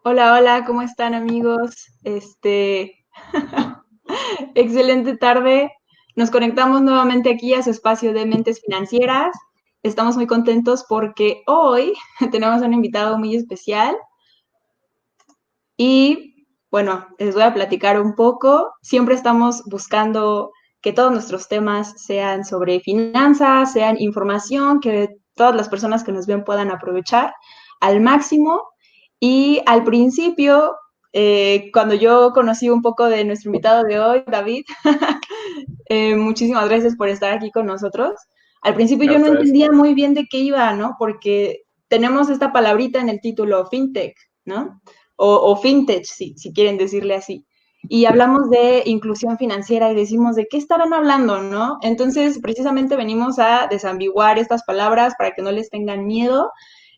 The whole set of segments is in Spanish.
Hola, hola, ¿cómo están amigos? Excelente tarde. Nos conectamos nuevamente aquí a su espacio de Mentes Financieras. Estamos muy contentos porque hoy tenemos un invitado muy especial y bueno, les voy a platicar un poco. Siempre estamos buscando que todos nuestros temas sean sobre finanzas, sean información que todas las personas que nos ven puedan aprovechar al máximo. Y al principio, cuando yo conocí un poco de nuestro invitado de hoy, David, muchísimas gracias por estar aquí con nosotros. Al principio A yo no ustedes. entendía muy bien de qué iba, ¿no? Porque tenemos esta palabrita en el título, fintech, ¿no? O fintech, si quieren decirle así. Y hablamos de inclusión financiera y decimos, ¿de qué estarán hablando, no? Entonces, precisamente venimos a desambiguar estas palabras para que no les tengan miedo.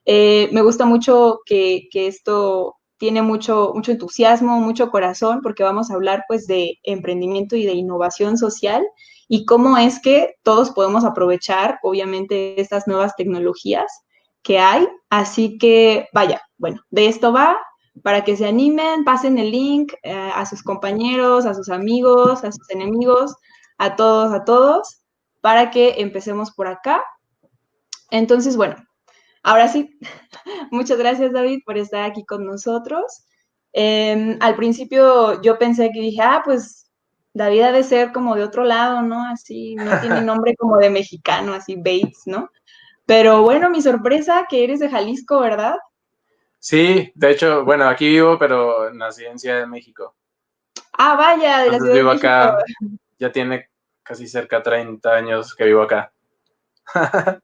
Me gusta mucho que esto tiene mucho entusiasmo, mucho corazón, porque vamos a hablar pues de emprendimiento y de innovación social y cómo es que todos podemos aprovechar, obviamente, estas nuevas tecnologías que hay. Así que, vaya, bueno, de esto va, para que se animen, pasen el link a sus compañeros, a sus amigos, a sus enemigos, a todos, para que empecemos por acá. Entonces, bueno, ahora sí, muchas gracias David por estar aquí con nosotros. Al principio yo pensé que dije, pues David ha de ser como de otro lado, ¿no? Así, no tiene nombre como de mexicano, así Bates, ¿no? Pero bueno, mi sorpresa que eres de Jalisco, ¿verdad? Sí, de hecho, bueno, aquí vivo, pero nací en Ciudad de México. Ah, vaya, de la Entonces Ciudad de vivo México. acá, ya tiene casi cerca 30 años que vivo acá.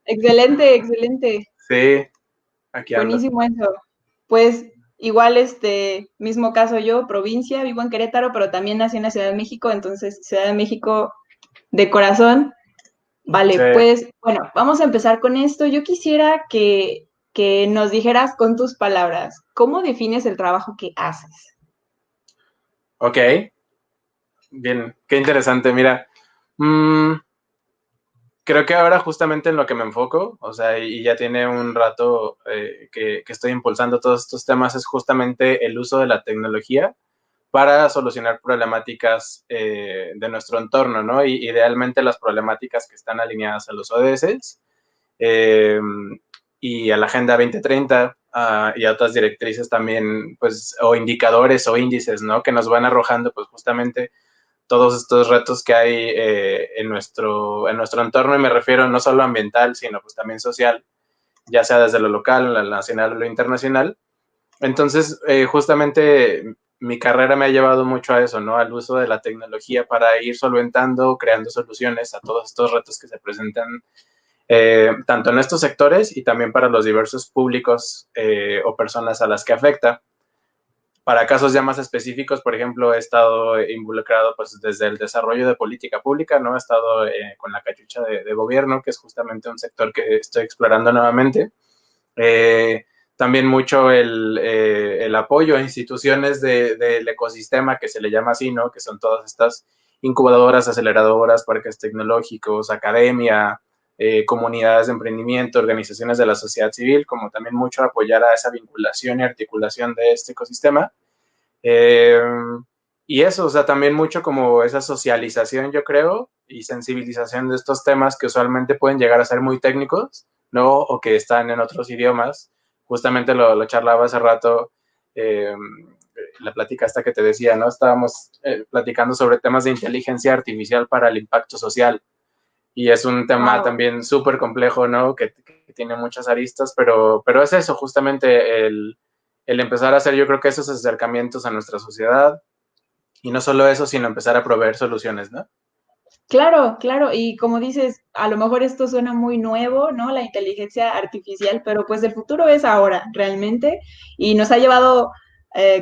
Excelente, excelente. Sí, aquí ando. Buenísimo eso. Pues igual mismo caso yo, provincia, vivo en Querétaro, pero también nací en la Ciudad de México, entonces Ciudad de México de corazón. Sí, Vale, pues bueno, vamos a empezar con esto. Yo quisiera que nos dijeras con tus palabras, ¿cómo defines el trabajo que haces? ok, bien, qué interesante. Mira, mm, creo que ahora justamente en lo que me enfoco, o sea, y ya tiene un rato que estoy impulsando todos estos temas, es justamente el uso de la tecnología para solucionar problemáticas de nuestro entorno, ¿no? Y idealmente las problemáticas que están alineadas a los ODS eh, y a la Agenda 2030 y a otras directrices también, pues, o indicadores o índices, ¿no? Que nos van arrojando, pues, justamente todos estos retos que hay en nuestro entorno, y me refiero no solo ambiental, sino pues también social, ya sea desde lo local, lo nacional o lo internacional. Entonces, justamente mi carrera me ha llevado mucho a eso, ¿no? Al uso de la tecnología para ir solventando, creando soluciones a todos estos retos que se presentan, tanto en estos sectores y también para los diversos públicos o personas a las que afecta. Para casos ya más específicos, por ejemplo, he estado involucrado pues desde el desarrollo de política pública, ¿no? He estado con la cachucha de gobierno, que es justamente un sector que estoy explorando nuevamente. Eh, También mucho el apoyo a instituciones del ecosistema, que se le llama así, ¿no? Que son todas estas incubadoras, aceleradoras, parques tecnológicos, academia, comunidades de emprendimiento, organizaciones de la sociedad civil, como también mucho apoyar a esa vinculación y articulación de este ecosistema. Eh, y eso, o sea, también mucho como esa socialización, yo creo, y sensibilización de estos temas que usualmente pueden llegar a ser muy técnicos, ¿no? O que están en otros idiomas. Justamente lo charlaba hace rato, eh, la plática esta que te decía, ¿no? Estábamos platicando sobre temas de inteligencia artificial para el impacto social. Y es un tema Wow. también súper complejo, ¿no? Que tiene muchas aristas, pero es eso, justamente el empezar a hacer, yo creo que esos acercamientos a nuestra sociedad, y no solo eso, sino empezar a proveer soluciones, ¿no? Claro, claro, y como dices, a lo mejor esto suena muy nuevo, ¿no? La inteligencia artificial, pero pues el futuro es ahora, realmente, y nos ha llevado,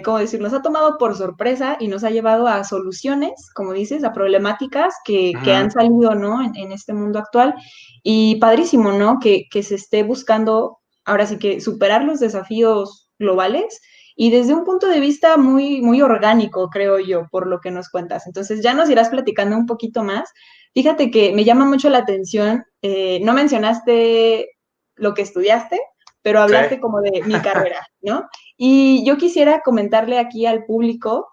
¿cómo decir? Nos ha tomado por sorpresa y nos ha llevado a soluciones, como dices, a problemáticas que han Ujú. salido, ¿no? En este mundo actual, y padrísimo, ¿no? Que se esté buscando, ahora sí que superar los desafíos globales y desde un punto de vista muy orgánico, creo yo, por lo que nos cuentas. Entonces ya nos irás platicando un poquito más. Fíjate que me llama mucho la atención, no mencionaste lo que estudiaste, pero Sí, hablaste como de mi carrera, ¿no? Y yo quisiera comentarle aquí al público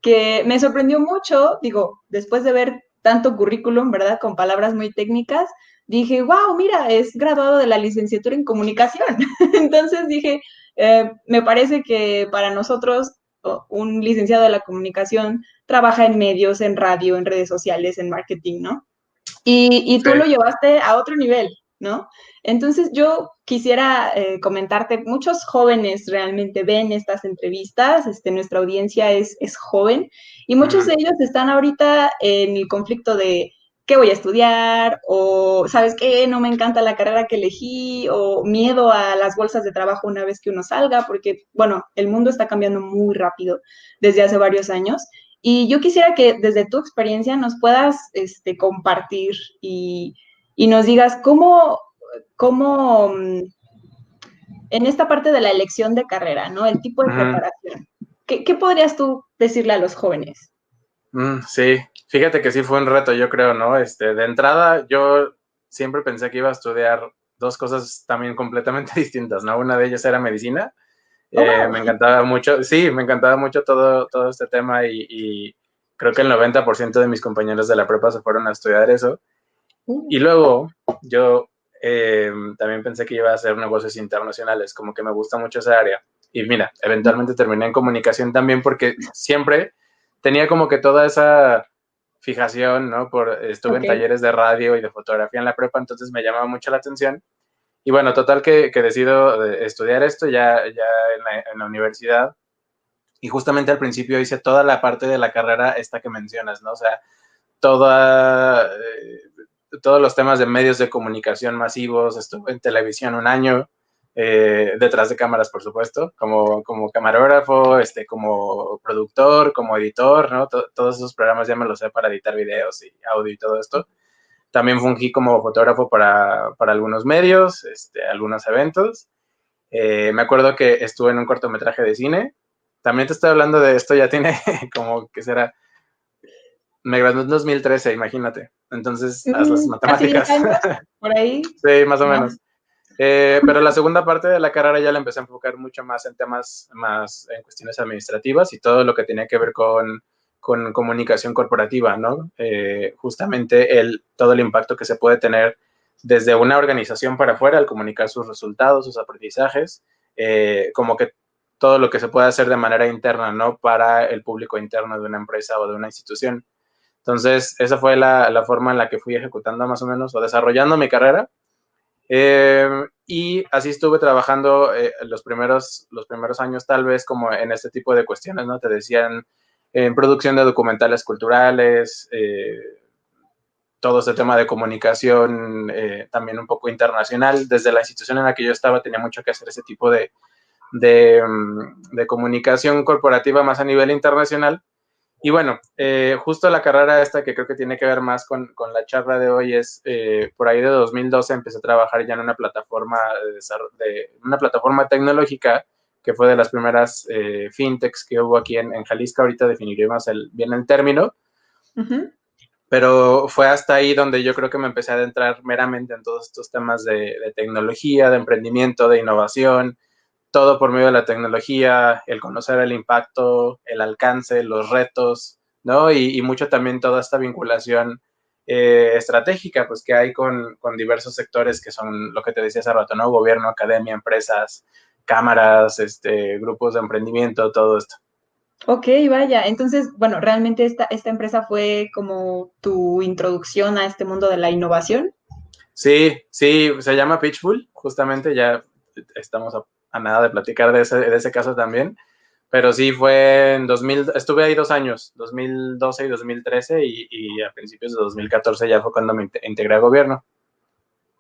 que me sorprendió mucho, digo, después de ver tanto currículum, ¿verdad? Con palabras muy técnicas, dije, wow, mira, es graduado de la licenciatura en comunicación. Entonces dije, me parece que para nosotros, un licenciado de la comunicación trabaja en medios, en radio, en redes sociales, en marketing, ¿no? Y tú lo Sí. llevaste a otro nivel, ¿no? Entonces yo quisiera comentarte, muchos jóvenes realmente ven estas entrevistas, nuestra audiencia es joven y muchos Ujú. de ellos están ahorita en el conflicto de qué voy a estudiar o, ¿sabes qué? No me encanta la carrera que elegí o miedo a las bolsas de trabajo una vez que uno salga, porque, bueno, el mundo está cambiando muy rápido desde hace varios años. Y yo quisiera que desde tu experiencia nos puedas compartir y nos digas cómo en esta parte de la elección de carrera, ¿no? El tipo de Ujú. preparación. ¿Qué podrías tú decirle a los jóvenes? Sí, fíjate que sí fue un reto, yo creo, ¿no? De entrada, yo siempre pensé que iba a estudiar dos cosas también completamente distintas, ¿no? Una de ellas era medicina. Oh, wow. Me encantaba mucho, sí, me encantaba mucho todo este tema y creo que el 90% de mis compañeros de la prepa se fueron a estudiar eso. Y luego yo también pensé que iba a hacer negocios internacionales, como que me gusta mucho esa área. Y mira, eventualmente terminé en comunicación también porque siempre tenía como que toda esa fijación, ¿no? Estuve en Ok. talleres de radio y de fotografía en la prepa, entonces me llamaba mucho la atención. Y bueno, total que decido estudiar esto ya en la universidad. Y justamente al principio hice toda la parte de la carrera esta que mencionas, ¿no? O sea, toda, todos los temas de medios de comunicación masivos, estuve en televisión un año, detrás de cámaras, por supuesto, como camarógrafo, como productor, como editor, ¿no? Todos esos programas ya me los sé para editar videos y audio y todo esto. También fungí como fotógrafo para algunos medios, algunos eventos. Me acuerdo que estuve en un cortometraje de cine. También te estoy hablando de esto, ya tiene como que será. Me gradué en 2013, imagínate. Entonces, haz las Casi 10 matemáticas. años, por ahí. Sí, más o Wow. menos. Pero la segunda parte de la carrera ya la empecé a enfocar mucho más en temas, más en cuestiones administrativas y todo lo que tenía que ver con comunicación corporativa, ¿no? Justamente todo el impacto que se puede tener desde una organización para afuera al comunicar sus resultados, sus aprendizajes, como que todo lo que se puede hacer de manera interna, ¿no? Para el público interno de una empresa o de una institución. Entonces, esa fue la forma en la que fui ejecutando más o menos o desarrollando mi carrera. Y así estuve trabajando los primeros años tal vez como en este tipo de cuestiones, ¿no? Te decían en producción de documentales culturales, todo este tema de comunicación también un poco internacional. Desde la institución en la que yo estaba tenía mucho que hacer ese tipo de comunicación corporativa más a nivel internacional. Y bueno, justo la carrera esta que creo que tiene que ver más con la charla de hoy es, por ahí de 2012 empecé a trabajar ya en una plataforma una plataforma tecnológica que fue de las primeras fintechs que hubo aquí en Jalisco. Ahorita definiré más bien el término, Ujú. pero fue hasta ahí donde yo creo que me empecé a adentrar meramente en todos estos temas de tecnología, de emprendimiento, de innovación, todo por medio de la tecnología, el conocer el impacto, el alcance, los retos, ¿no? Y mucho también toda esta vinculación estratégica, pues que hay con diversos sectores que son lo que te decía hace rato, ¿no? Gobierno, academia, empresas, cámaras, grupos de emprendimiento, todo esto. Ok, vaya. Entonces, bueno, realmente esta empresa fue como tu introducción a este mundo de la innovación. Sí, sí, se llama Pitchbull, justamente ya estamos a nada de platicar de ese caso también. Pero sí fue en 2000, estuve ahí 2 años, 2012 y 2013, y a principios de 2014 ya fue cuando me integré al gobierno.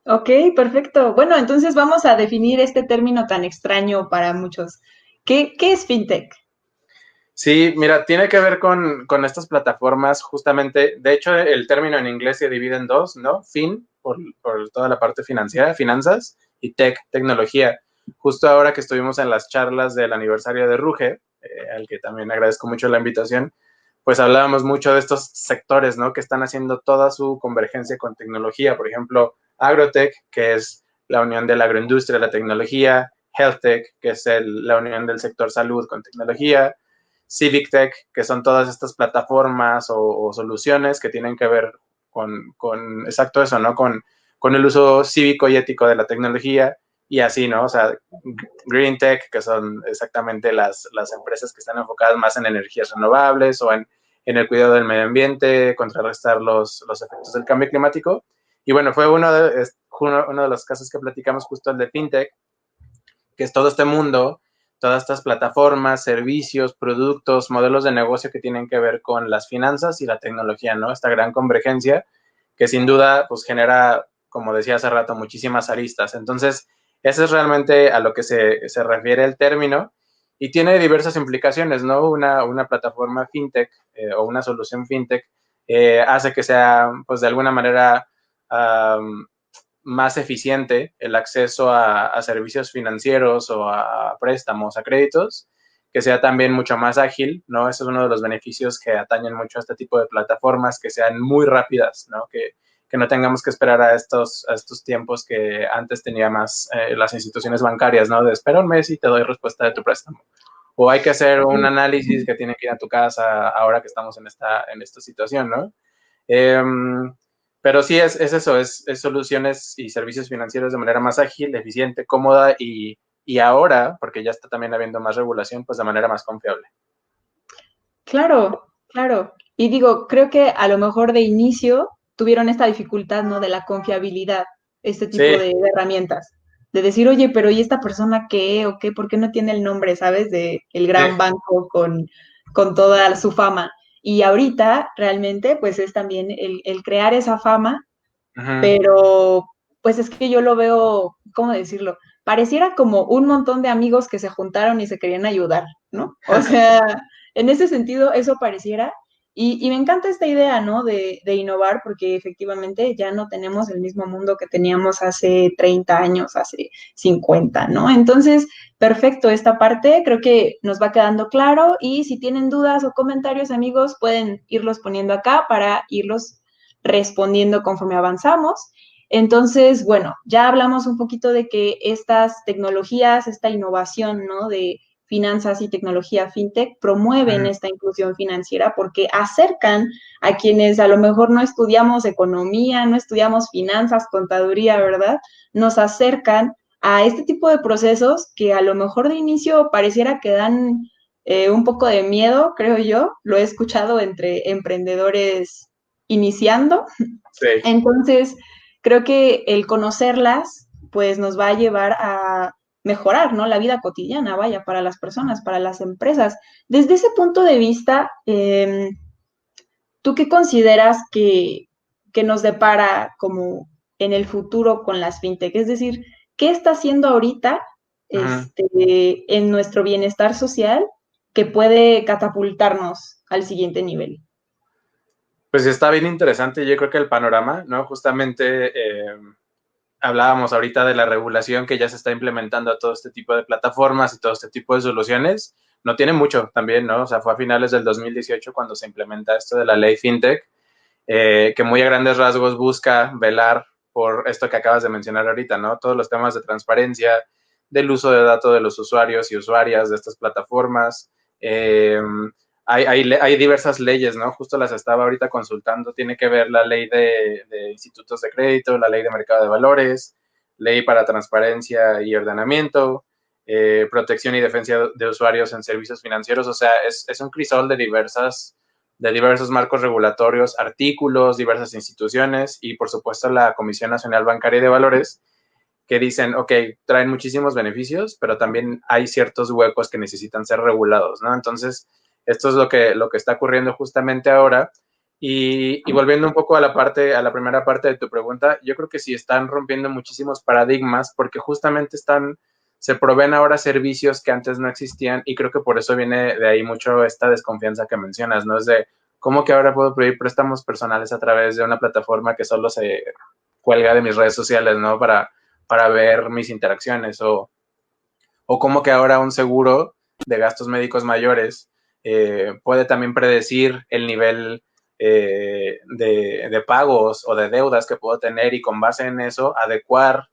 Ok, perfecto. Bueno, entonces vamos a definir este término tan extraño para muchos. ¿Qué es fintech? Sí, mira, tiene que ver con estas plataformas, justamente, de hecho el término en inglés se divide en dos, ¿no? Fin, por toda la parte financiera, finanzas, y tech, tecnología. Justo ahora que estuvimos en las charlas del aniversario de Ruge, al que también agradezco mucho la invitación, pues hablábamos mucho de estos sectores, ¿no? Que están haciendo toda su convergencia con tecnología. Por ejemplo, Agrotech, que es la unión de la agroindustria, la tecnología; Health Tech, que es la unión del sector salud con tecnología, Civic Tech, que son todas estas plataformas o soluciones que tienen que ver con exacto eso, ¿no? Con el uso cívico y ético de la tecnología y así, ¿no? O sea, Green Tech, que son exactamente las empresas que están enfocadas más en energías renovables o en el cuidado del medio ambiente, contrarrestar los efectos del cambio climático. Y bueno, fue uno de los casos que platicamos justo el de FinTech, que es todo este mundo, todas estas plataformas, servicios, productos, modelos de negocio que tienen que ver con las finanzas y la tecnología, ¿no? Esta gran convergencia que sin duda pues genera, como decía hace rato, muchísimas aristas. Entonces, eso es realmente a lo que se refiere el término y tiene diversas implicaciones, ¿no? Una plataforma fintech o una solución fintech hace que sea, pues de alguna manera, más eficiente el acceso a servicios financieros o a préstamos, a créditos, que sea también mucho más ágil, ¿no? Ese es uno de los beneficios que atañen mucho a este tipo de plataformas, que sean muy rápidas, ¿no? Que no tengamos que esperar a estos tiempos que antes tenía más las instituciones bancarias, ¿no? De espera un mes y te doy respuesta de tu préstamo. O hay que hacer un análisis que tiene que ir a tu casa ahora que estamos en esta situación, ¿no? Pero sí es eso, es soluciones y servicios financieros de manera más ágil, eficiente, cómoda y ahora, porque ya está también habiendo más regulación, pues de manera más confiable. Claro, claro. Y digo, creo que a lo mejor de inicio tuvieron esta dificultad, ¿no? De la confiabilidad, este tipo Sí, de herramientas. De decir, oye, pero ¿y esta persona qué o qué? ¿Por qué no tiene el nombre, sabes? De el sí. gran banco con toda su fama. Y ahorita realmente, pues es también el crear esa fama, Uh-huh. pero pues es que yo lo veo, ¿cómo decirlo? Pareciera como un montón de amigos que se juntaron y se querían ayudar, ¿no? O sea, en ese sentido, eso pareciera. Y me encanta esta idea, ¿no? De innovar, porque efectivamente ya no tenemos el mismo mundo que teníamos hace 30 años, hace 50, ¿no? Entonces, perfecto, esta parte creo que nos va quedando claro y si tienen dudas o comentarios, amigos, pueden irlos poniendo acá para irlos respondiendo conforme avanzamos. Entonces, bueno, ya hablamos un poquito de que estas tecnologías, esta innovación, ¿no? De finanzas y tecnología fintech promueven Uh-huh. esta inclusión financiera porque acercan a quienes a lo mejor no estudiamos economía, no estudiamos finanzas, contaduría, ¿verdad? Nos acercan a este tipo de procesos que a lo mejor de inicio pareciera que dan un poco de miedo, creo yo. Lo he escuchado entre emprendedores iniciando. Sí. Entonces, creo que el conocerlas, pues nos va a llevar a mejorar, ¿no? La vida cotidiana, vaya, para las personas, para las empresas. Desde ese punto de vista, ¿tú qué consideras que nos depara como en el futuro con las fintech? Es decir, ¿qué está haciendo ahorita Uh-huh. en nuestro bienestar social que puede catapultarnos al siguiente nivel? Pues está bien interesante, yo creo que el panorama, ¿no? Justamente hablábamos ahorita de la regulación que ya se está implementando a todo este tipo de plataformas y todo este tipo de soluciones. No tiene mucho también, ¿no? O sea, fue a finales del 2018 cuando se implementa esto de la ley FinTech, que muy a grandes rasgos busca velar por esto que acabas de mencionar ahorita, ¿no? Todos los temas de transparencia, del uso de datos de los usuarios y usuarias de estas plataformas. Hay diversas leyes, ¿no? Justo las estaba ahorita consultando. Tiene que ver la ley de institutos de crédito, la ley de mercado de valores, ley para transparencia y ordenamiento, protección y defensa de usuarios en servicios financieros. O sea, es un crisol de diversos marcos regulatorios, artículos, diversas instituciones y, por supuesto, la Comisión Nacional Bancaria y de Valores, que dicen, ok, traen muchísimos beneficios, pero también hay ciertos huecos que necesitan ser regulados, ¿no? Entonces, esto es lo que está ocurriendo justamente ahora. Y volviendo un poco a la primera parte de tu pregunta, yo creo que sí están rompiendo muchísimos paradigmas porque justamente se proveen ahora servicios que antes no existían y creo que por eso viene de ahí mucho esta desconfianza que mencionas, ¿no? Es de, ¿cómo que ahora puedo pedir préstamos personales a través de una plataforma que solo se cuelga de mis redes sociales, ¿no? Para ver mis interacciones o cómo que ahora un seguro de gastos médicos mayores puede también predecir el nivel de pagos o de deudas que puedo tener y con base en eso adecuar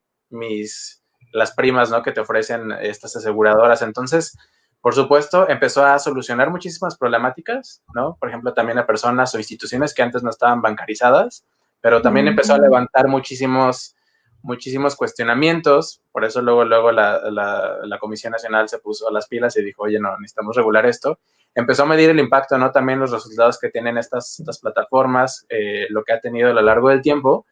las primas, ¿no? Que te ofrecen estas aseguradoras. Entonces, por supuesto, empezó a solucionar muchísimas problemáticas, ¿no? Por ejemplo, también a personas o instituciones que antes no estaban bancarizadas, pero también empezó a levantar muchísimos cuestionamientos. Por eso luego la Comisión Nacional se puso a las pilas y dijo, oye, no, necesitamos regular esto. Empezó a medir el impacto, ¿no? También los resultados que tienen estas plataformas, lo que ha tenido a lo largo del tiempo.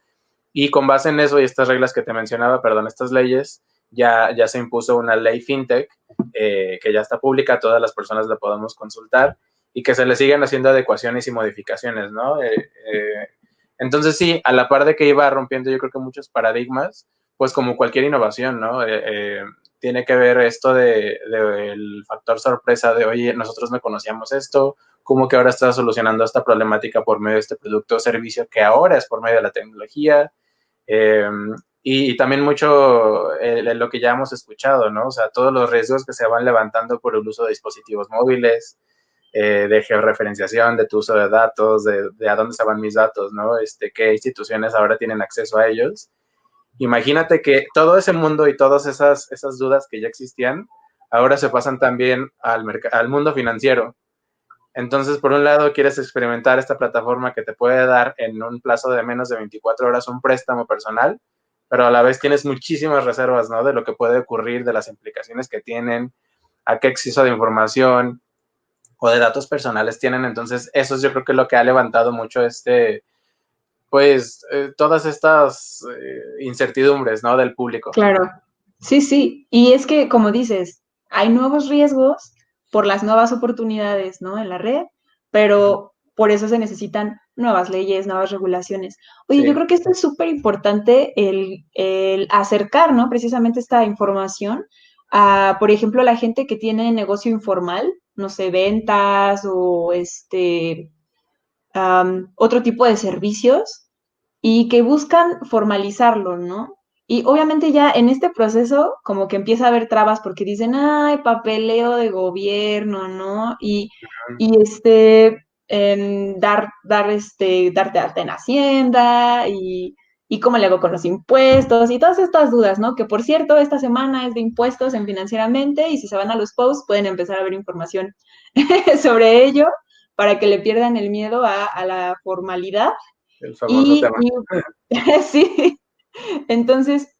Y con base en eso y estas reglas que te mencionaba, perdón, estas leyes, ya se impuso una ley fintech que ya está pública, todas las personas la podemos consultar y que se le siguen haciendo adecuaciones y modificaciones, ¿no? Entonces sí, a la par de que iba rompiendo yo creo que muchos paradigmas, pues como cualquier innovación, ¿no? Tiene que ver esto del factor sorpresa de, oye, nosotros no conocíamos esto, cómo que ahora está solucionando esta problemática por medio de este producto o servicio que ahora es por medio de la tecnología. Y también mucho lo que ya hemos escuchado, ¿no? O sea, todos los riesgos que se van levantando por el uso de dispositivos móviles, de georreferenciación, de tu uso de datos, de a dónde se van mis datos, ¿no? Qué instituciones ahora tienen acceso a ellos. Imagínate que todo ese mundo y todas esas dudas que ya existían, ahora se pasan también al mundo financiero. Entonces, por un lado, quieres experimentar esta plataforma que te puede dar en un plazo de menos de 24 horas un préstamo personal, pero a la vez tienes muchísimas reservas, ¿no? De lo que puede ocurrir, de las implicaciones que tienen, a qué exceso de información o de datos personales tienen. Entonces, eso es yo creo que lo que ha levantado mucho todas estas incertidumbres, ¿no? Del público. Claro, sí. Y es que, como dices, hay nuevos riesgos por las nuevas oportunidades, ¿no? En la red, pero por eso se necesitan nuevas leyes, nuevas regulaciones. Oye, Sí. yo creo que esto es súper importante el acercar, ¿no? Precisamente esta información a, por ejemplo, la gente que tiene negocio informal, no sé, ventas o otro tipo de servicios y que buscan formalizarlo, ¿no? Y obviamente ya en este proceso como que empieza a haber trabas porque dicen, ay, papeleo de gobierno, ¿no? Darte alta en Hacienda y cómo le hago con los impuestos y todas estas dudas, ¿no? Que por cierto, esta semana es de impuestos en Financieramente y si se van a los posts pueden empezar a ver información sobre ello para que le pierdan el miedo a la formalidad. El famoso tema. Sí, entonces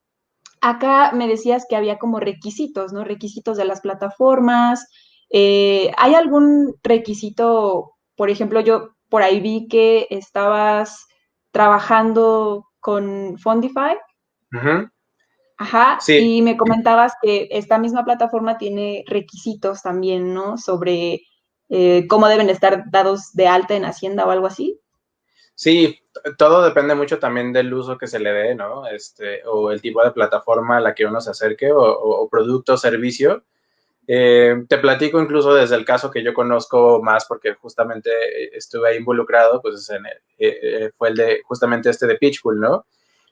acá me decías que había como requisitos, ¿no? Requisitos de las plataformas. ¿Hay algún requisito? Por ejemplo, yo por ahí vi que estabas trabajando con Fundify. Uh-huh. Ajá, Sí. y me comentabas que esta misma plataforma tiene requisitos también, ¿no? Sobre cómo deben estar dados de alta en Hacienda o algo así. Sí, todo depende mucho también del uso que se le dé, ¿no? O el tipo de plataforma a la que uno se acerque o producto o servicio. Te platico incluso desde el caso que yo conozco más porque justamente estuve ahí involucrado, pues fue el de justamente de Pitchpool, ¿no?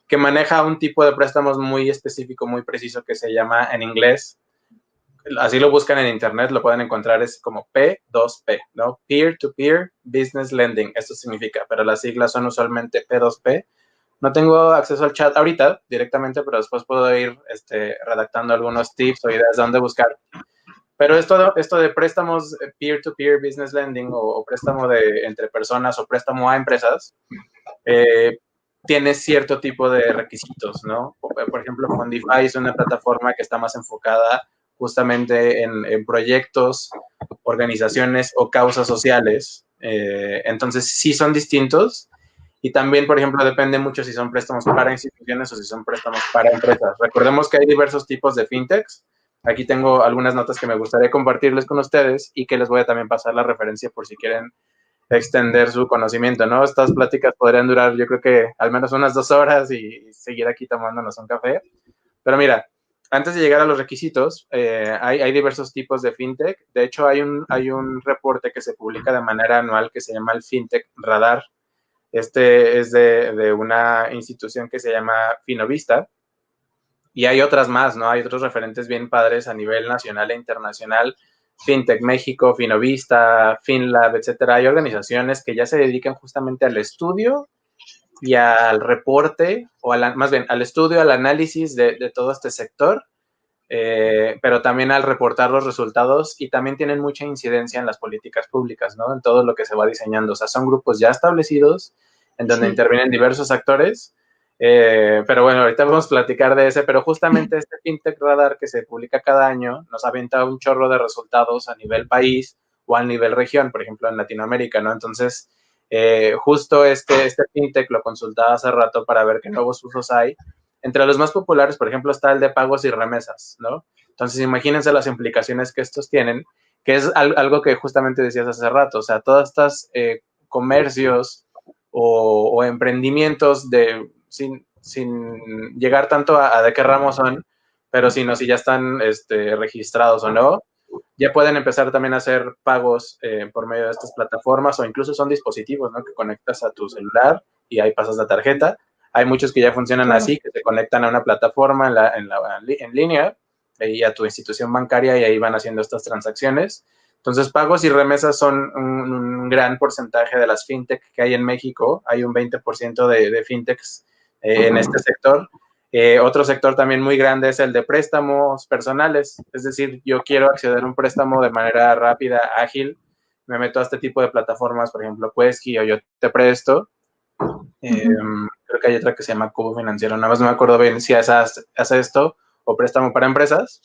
Que maneja un tipo de préstamos muy específico, muy preciso que se llama en inglés, así lo buscan en internet, lo pueden encontrar, es como P2P, ¿no? Peer-to-Peer Business Lending, esto significa, pero las siglas son usualmente P2P. No tengo acceso al chat ahorita directamente, pero después puedo ir redactando algunos tips o ideas de dónde buscar. Pero esto de préstamos peer-to-peer business lending o préstamo entre personas o préstamo a empresas, tiene cierto tipo de requisitos, ¿no? Por ejemplo, Fundify es una plataforma que está más enfocada justamente en proyectos, organizaciones o causas sociales. Entonces, sí son distintos. Y también, por ejemplo, depende mucho si son préstamos para instituciones o si son préstamos para empresas. Recordemos que hay diversos tipos de fintechs. Aquí tengo algunas notas que me gustaría compartirles con ustedes y que les voy a también pasar la referencia por si quieren extender su conocimiento, ¿no? Estas pláticas podrían durar, yo creo que al menos unas 2 horas y seguir aquí tomándonos un café. Pero mira, antes de llegar a los requisitos, hay diversos tipos de fintech. De hecho, hay un reporte que se publica de manera anual que se llama el Fintech Radar. Este es de una institución que se llama Finovista. Y hay otras más, ¿no? Hay otros referentes bien padres a nivel nacional e internacional. FinTech México, Finovista, FinLab, etcétera. Hay organizaciones que ya se dedican justamente al estudio y al reporte, más bien al estudio, al análisis de todo este sector pero también al reportar los resultados y también tienen mucha incidencia en las políticas públicas, ¿no? En todo lo que se va diseñando. O sea, son grupos ya establecidos en donde intervienen diversos actores. Pero bueno, ahorita vamos a platicar de ese, pero justamente este FinTech Radar que se publica cada año nos avienta un chorro de resultados a nivel país o a nivel región, por ejemplo, en Latinoamérica, ¿no? Entonces, justo este FinTech lo consultaba hace rato para ver qué nuevos usos hay. Entre los más populares, por ejemplo, está el de pagos y remesas, ¿no? Entonces, imagínense las implicaciones que estos tienen, que es algo que justamente decías hace rato, o sea, todas estas comercios o emprendimientos sin llegar tanto a de qué ramo son, pero sino si ya están registrados o no, ya pueden empezar también a hacer pagos por medio de estas plataformas o incluso son dispositivos, ¿no? Que conectas a tu celular y ahí pasas la tarjeta. Hay muchos que ya funcionan así, que se conectan a una plataforma en línea y a tu institución bancaria y ahí van haciendo estas transacciones. Entonces, pagos y remesas son un gran porcentaje de las fintech que hay en México. Hay un 20% de fintechs en este sector. Otro sector también muy grande es el de préstamos personales, es decir, yo quiero acceder a un préstamo de manera rápida, ágil, me meto a este tipo de plataformas, por ejemplo, Quesky o Yo Te Presto. Creo que hay otra que se llama Cubo Financiero, nada más no me acuerdo bien si hace esto o préstamo para empresas,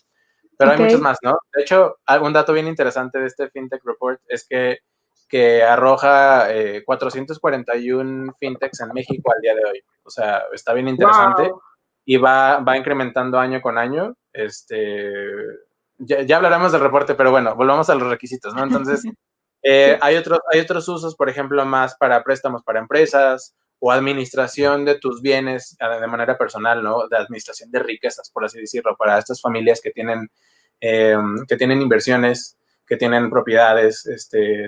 pero hay muchos más, ¿no? De hecho, un dato bien interesante de este FinTech Report es que arroja 441 fintechs en México al día de hoy. O sea, está bien interesante. Wow. Y va incrementando año con año. Ya hablaremos del reporte, pero bueno, volvamos a los requisitos, ¿no? Entonces, hay otros usos, por ejemplo, más para préstamos para empresas o administración de tus bienes de manera personal, ¿no? De administración de riquezas, por así decirlo, para estas familias que tienen inversiones, que tienen propiedades,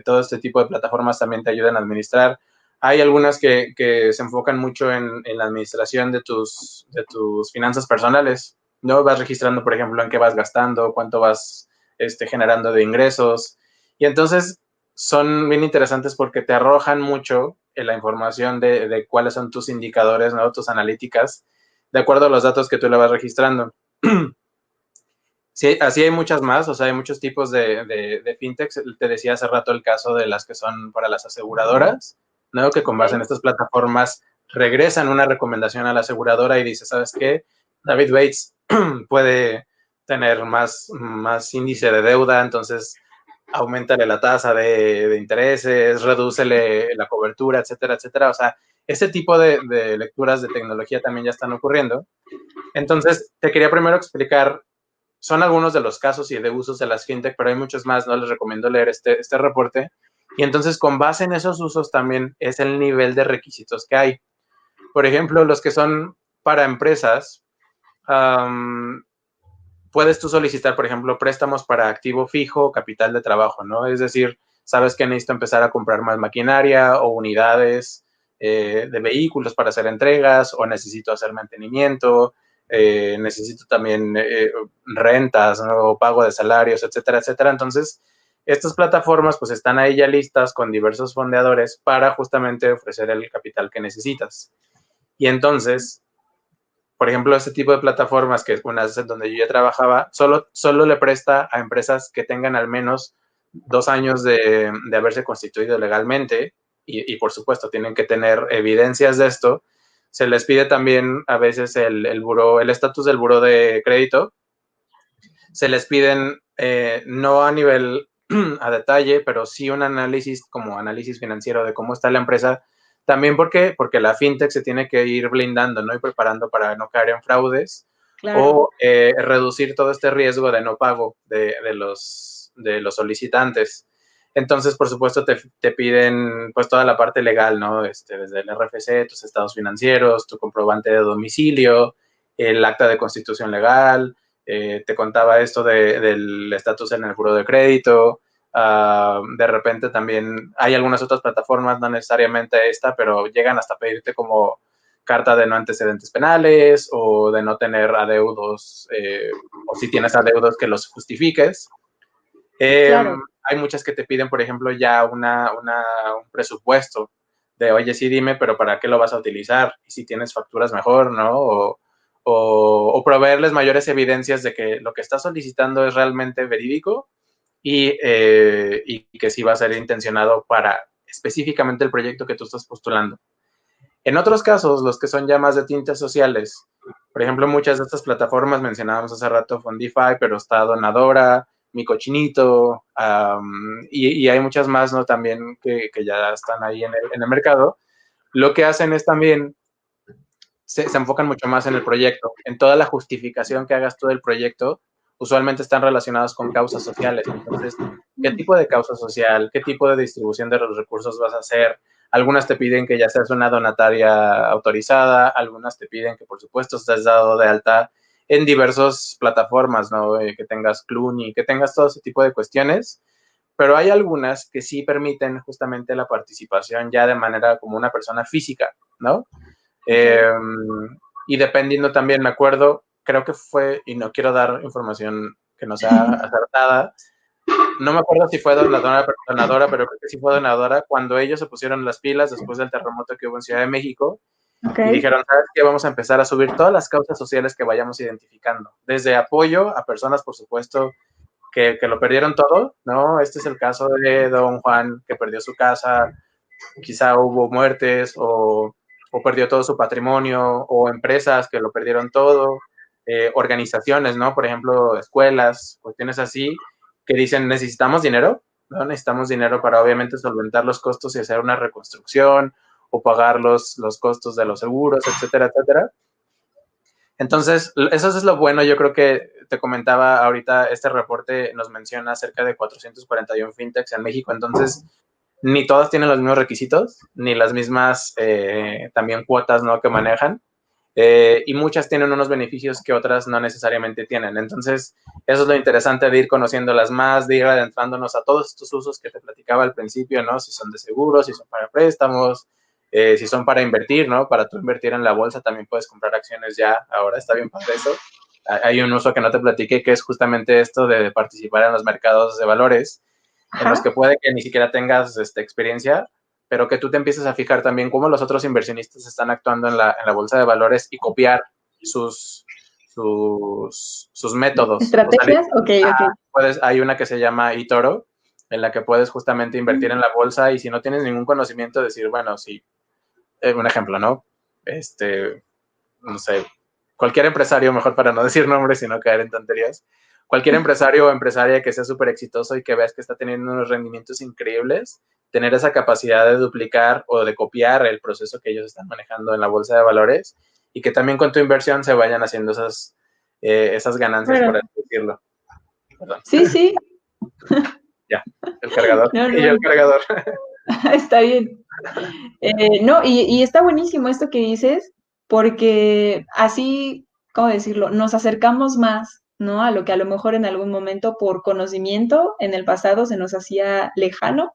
todo este tipo de plataformas también te ayudan a administrar. Hay algunas que se enfocan mucho en la administración de tus finanzas personales, ¿no? Vas registrando, por ejemplo, en qué vas gastando, cuánto vas generando de ingresos. Y entonces son bien interesantes porque te arrojan mucho la información de cuáles son tus indicadores, ¿no? Tus analíticas, de acuerdo a los datos que tú le vas registrando. Sí, así hay muchas más, o sea, hay muchos tipos de fintechs. Te decía hace rato el caso de las que son para las aseguradoras, ¿no? Que con base en estas plataformas regresan una recomendación a la aseguradora y dice, ¿sabes qué? David Bates puede tener más índice de deuda, entonces aumentale la tasa de intereses, redúcele la cobertura, etcétera, etcétera. O sea, ese tipo de lecturas de tecnología también ya están ocurriendo. Entonces, te quería primero explicar, son algunos de los casos y de usos de las fintech, pero hay muchos más, ¿no? Les recomiendo leer este reporte. Y entonces, con base en esos usos también es el nivel de requisitos que hay. Por ejemplo, los que son para empresas, puedes tú solicitar, por ejemplo, préstamos para activo fijo, capital de trabajo, ¿no? Es decir, sabes que necesito empezar a comprar más maquinaria o unidades de vehículos para hacer entregas o necesito hacer mantenimiento, necesito también rentas, ¿no? O pago de salarios, etcétera, etcétera. Entonces, estas plataformas pues están ahí ya listas con diversos fondeadores para justamente ofrecer el capital que necesitas. Y entonces, por ejemplo, este tipo de plataformas, que es una donde yo ya trabajaba, solo le presta a empresas que tengan al menos 2 años de haberse constituido legalmente y, por supuesto, tienen que tener evidencias de esto. Se les pide también a veces el estatus del buró de crédito. Se les piden, no a nivel a detalle, pero sí un análisis como análisis financiero de cómo está la empresa. También porque la fintech se tiene que ir blindando, ¿no? Y preparando para no caer en fraudes, claro, o reducir todo este riesgo de no pago de los solicitantes. Entonces, por supuesto, te piden pues toda la parte legal, ¿no? Desde el RFC, tus estados financieros, tu comprobante de domicilio, el acta de constitución legal. Te contaba esto del estatus en el buró de crédito. De repente también hay algunas otras plataformas, no necesariamente esta, pero llegan hasta pedirte como carta de no antecedentes penales o de no tener adeudos, o si tienes adeudos que los justifiques. Claro. Hay muchas que te piden, por ejemplo, ya un presupuesto de, oye, sí, dime, pero ¿para qué lo vas a utilizar? Y si tienes facturas, mejor, ¿no? o proveerles mayores evidencias de que lo que estás solicitando es realmente verídico y que sí va a ser intencionado para específicamente el proyecto que tú estás postulando. En otros casos, los que son ya más de tintes sociales, por ejemplo, muchas de estas plataformas, mencionábamos hace rato Fondify, pero está Donadora, Mi Cochinito, y hay muchas más, ¿no? También que ya están ahí en el mercado. Lo que hacen es también, se enfocan mucho más en el proyecto, en toda la justificación que hagas tú del proyecto, usualmente están relacionados con causas sociales. Entonces, ¿qué tipo de causa social? ¿Qué tipo de distribución de los recursos vas a hacer? Algunas te piden que ya seas una donataria autorizada, algunas te piden que, por supuesto, estés dado de alta en diversas plataformas, ¿no? Que tengas Cluny, que tengas todo ese tipo de cuestiones, pero hay algunas que sí permiten justamente la participación ya de manera como una persona física, ¿no? Y dependiendo también, me acuerdo, creo que fue, y no quiero dar información que no sea acertada, no me acuerdo si fue donadora, pero creo que sí fue donadora, cuando ellos se pusieron las pilas después del terremoto que hubo en Ciudad de México, y dijeron, ¿sabes qué? Vamos a empezar a subir todas las causas sociales que vayamos identificando, desde apoyo a personas, por supuesto, que lo perdieron todo, ¿no? Este es el caso de don Juan, que perdió su casa, quizá hubo muertes o perdió todo su patrimonio, o empresas que lo perdieron todo, organizaciones, ¿no? Por ejemplo, escuelas, cuestiones así, que dicen, necesitamos dinero, ¿no? Necesitamos dinero para obviamente solventar los costos y hacer una reconstrucción o pagar los costos de los seguros, etcétera, etcétera. Entonces, eso es lo bueno. Yo creo que te comentaba ahorita, este reporte nos menciona cerca de 441 fintechs en México, entonces ni todas tienen los mismos requisitos, ni las mismas también cuotas, ¿no?, que manejan, y muchas tienen unos beneficios que otras no necesariamente tienen. Entonces, eso es lo interesante de ir conociéndolas más, de ir adentrándonos a todos estos usos que te platicaba al principio, ¿no? Si son de seguros, si son para préstamos, si son para invertir, ¿no? Para tú invertir en la bolsa también puedes comprar acciones ya, ahora está bien padre eso. Hay un uso que no te platiqué, que es justamente esto de participar en los mercados de valores, en los que puede que ni siquiera tengas experiencia, pero que tú te empieces a fijar también cómo los otros inversionistas están actuando en la bolsa de valores y copiar sus métodos. ¿Estrategias? O sea, Ok. hay una que se llama eToro, en la que puedes justamente invertir en la bolsa, y si no tienes ningún conocimiento, decir, bueno, sí, un ejemplo, ¿no? No sé, cualquier empresario, mejor para no decir nombres y no caer en tonterías, cualquier empresario o empresaria que sea súper exitoso y que veas que está teniendo unos rendimientos increíbles, tener esa capacidad de duplicar o de copiar el proceso que ellos están manejando en la bolsa de valores, y que también con tu inversión se vayan haciendo esas ganancias, Bueno, por así decirlo. Perdón. sí. Ya, el cargador. No, Y yo el cargador. está bien. No, y está buenísimo esto que dices, porque así, ¿cómo decirlo? Nos acercamos más, ¿no? A lo que a lo mejor en algún momento por conocimiento en el pasado se nos hacía lejano.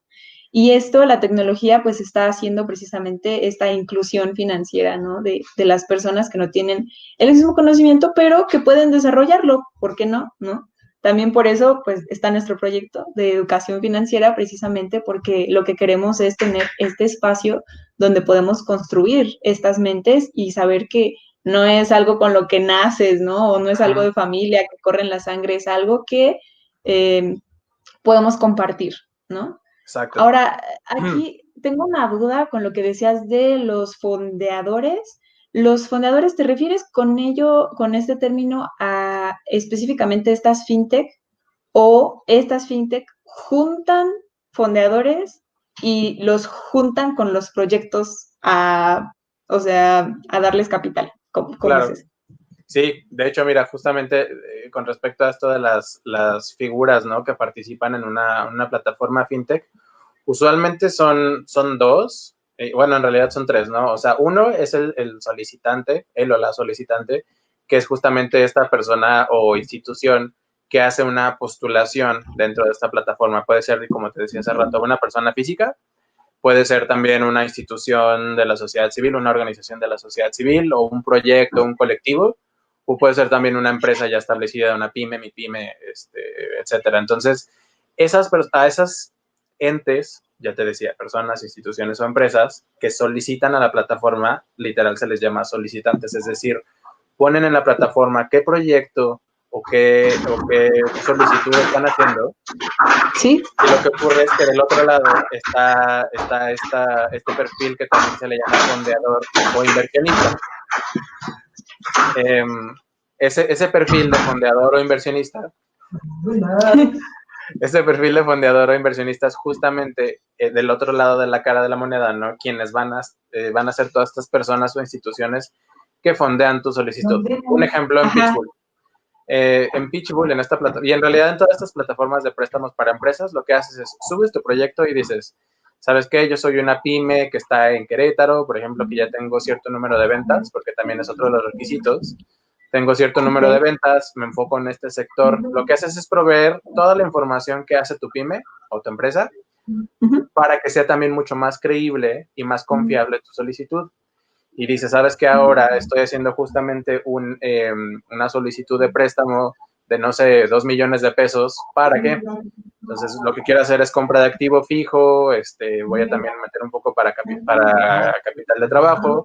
Y esto, la tecnología, pues está haciendo precisamente esta inclusión financiera, ¿no? De las personas que no tienen el mismo conocimiento, pero que pueden desarrollarlo, ¿por qué no? ¿No? También por eso, pues, está nuestro proyecto de educación financiera, precisamente porque lo que queremos es tener este espacio donde podemos construir estas mentes y saber que no es algo con lo que naces, ¿no? O no es algo de familia que corre en la sangre, es algo que podemos compartir, ¿no? Exacto. Ahora, aquí tengo una duda con lo que decías de los fondeadores. ¿Los fondeadores te refieres con ello, con este término, a específicamente estas fintech, o estas fintech juntan fondeadores y los juntan con los proyectos o sea, a darles capital? ¿Cómo Claro. es eso? Sí, de hecho, mira, justamente con respecto a esto de las figuras, ¿no?, que participan en una plataforma fintech, usualmente son dos, bueno, en realidad son tres, ¿no? O sea, uno es el solicitante, él o la solicitante, que es justamente esta persona o institución que hace una postulación dentro de esta plataforma. Puede ser, como te decía hace rato, una persona física, puede ser también una institución de la sociedad civil, una organización de la sociedad civil, o un proyecto, un colectivo, o puede ser también una empresa ya establecida, una pyme, mi pyme, etcétera. Entonces, a esas entes, ya te decía, personas, instituciones o empresas que solicitan a la plataforma, literal se les llama solicitantes, es decir, ponen en la plataforma qué proyecto o qué solicitud están haciendo. Sí. Y lo que ocurre es que del otro lado está este perfil que también se le llama fondeador o inversionista. Ese perfil de fondeador o inversionista, ese perfil de fondeador o inversionista es justamente del otro lado de la cara de la moneda, ¿no? Quienes van a ser todas estas personas o instituciones que fondean tu solicitud. Un ejemplo en Pitchbull. En Pitchbull, en esta plataforma, y en realidad en todas estas plataformas de préstamos para empresas, lo que haces es subes tu proyecto y dices, ¿sabes qué? Yo soy una pyme que está en Querétaro, por ejemplo, que ya tengo cierto número de ventas, porque también es otro de los requisitos. Tengo cierto número de ventas, me enfoco en este sector. Lo que haces es proveer toda la información que hace tu pyme o tu empresa para que sea también mucho más creíble y más confiable tu solicitud. Y dice, ¿sabes qué? Ahora estoy haciendo justamente una solicitud de préstamo de, no sé, 2 millones de pesos. ¿Para qué? Entonces, lo que quiero hacer es compra de activo fijo, voy a también meter un poco para capital de trabajo.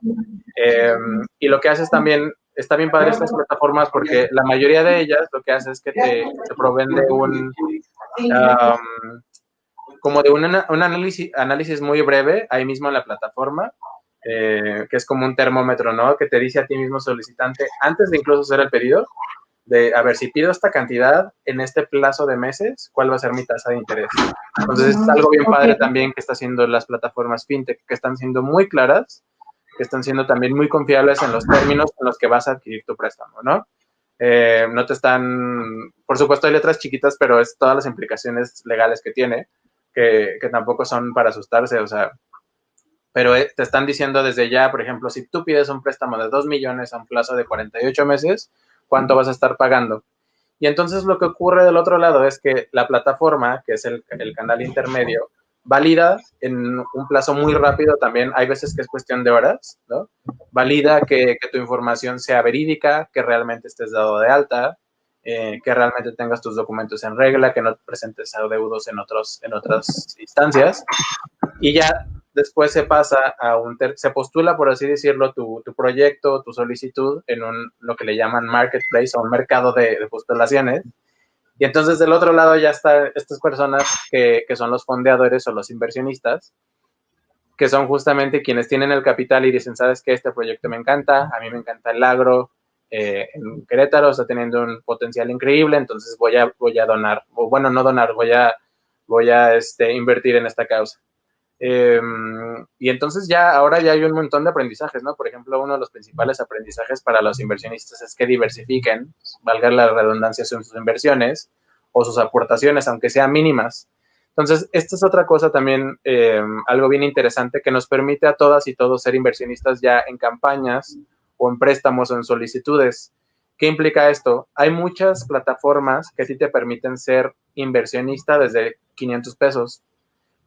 Y lo que haces también, está bien padre estas plataformas porque la mayoría de ellas lo que hace es que te proveen de como de un análisis muy breve ahí mismo en la plataforma, que es como un termómetro, ¿no? Que te dice a ti mismo solicitante, antes de incluso hacer el pedido, de, a ver, si pido esta cantidad en este plazo de meses, ¿cuál va a ser mi tasa de interés? Entonces, es algo bien padre también que está haciendo las plataformas fintech, que están siendo muy claras, que están siendo también muy confiables en los términos en los que vas a adquirir tu préstamo, ¿no? No te están, por supuesto hay letras chiquitas, pero es todas las implicaciones legales que tiene, que tampoco son para asustarse, o sea, pero te están diciendo desde ya, por ejemplo, si tú pides un préstamo de 2 millones a un plazo de 48 meses, ¿cuánto vas a estar pagando? Y entonces lo que ocurre del otro lado es que la plataforma, que es el canal intermedio, valida en un plazo muy rápido también, hay veces que es cuestión de horas, ¿no? Valida que tu información sea verídica, que realmente estés dado de alta, que realmente tengas tus documentos en regla, que no presentes adeudos en otras instancias, y ya después se pasa se postula, por así decirlo, tu proyecto, tu solicitud en lo que le llaman marketplace o un mercado de postulaciones. Y entonces del otro lado ya están estas personas que son los fondeadores o los inversionistas, que son justamente quienes tienen el capital y dicen, ¿sabes qué? Este proyecto me encanta, a mí me encanta el agro, en Querétaro está teniendo un potencial increíble, entonces voy a donar, o bueno, no donar, voy a invertir en esta causa. Y entonces ahora ya hay un montón de aprendizajes, ¿no? Por ejemplo, uno de los principales aprendizajes para los inversionistas es que diversifiquen, valga la redundancia, en sus inversiones o sus aportaciones, aunque sean mínimas. Entonces, esta es otra cosa también, algo bien interesante que nos permite a todas y todos ser inversionistas ya en campañas o en préstamos o en solicitudes. ¿Qué implica esto? Hay muchas plataformas que sí te permiten ser inversionista desde 500 pesos.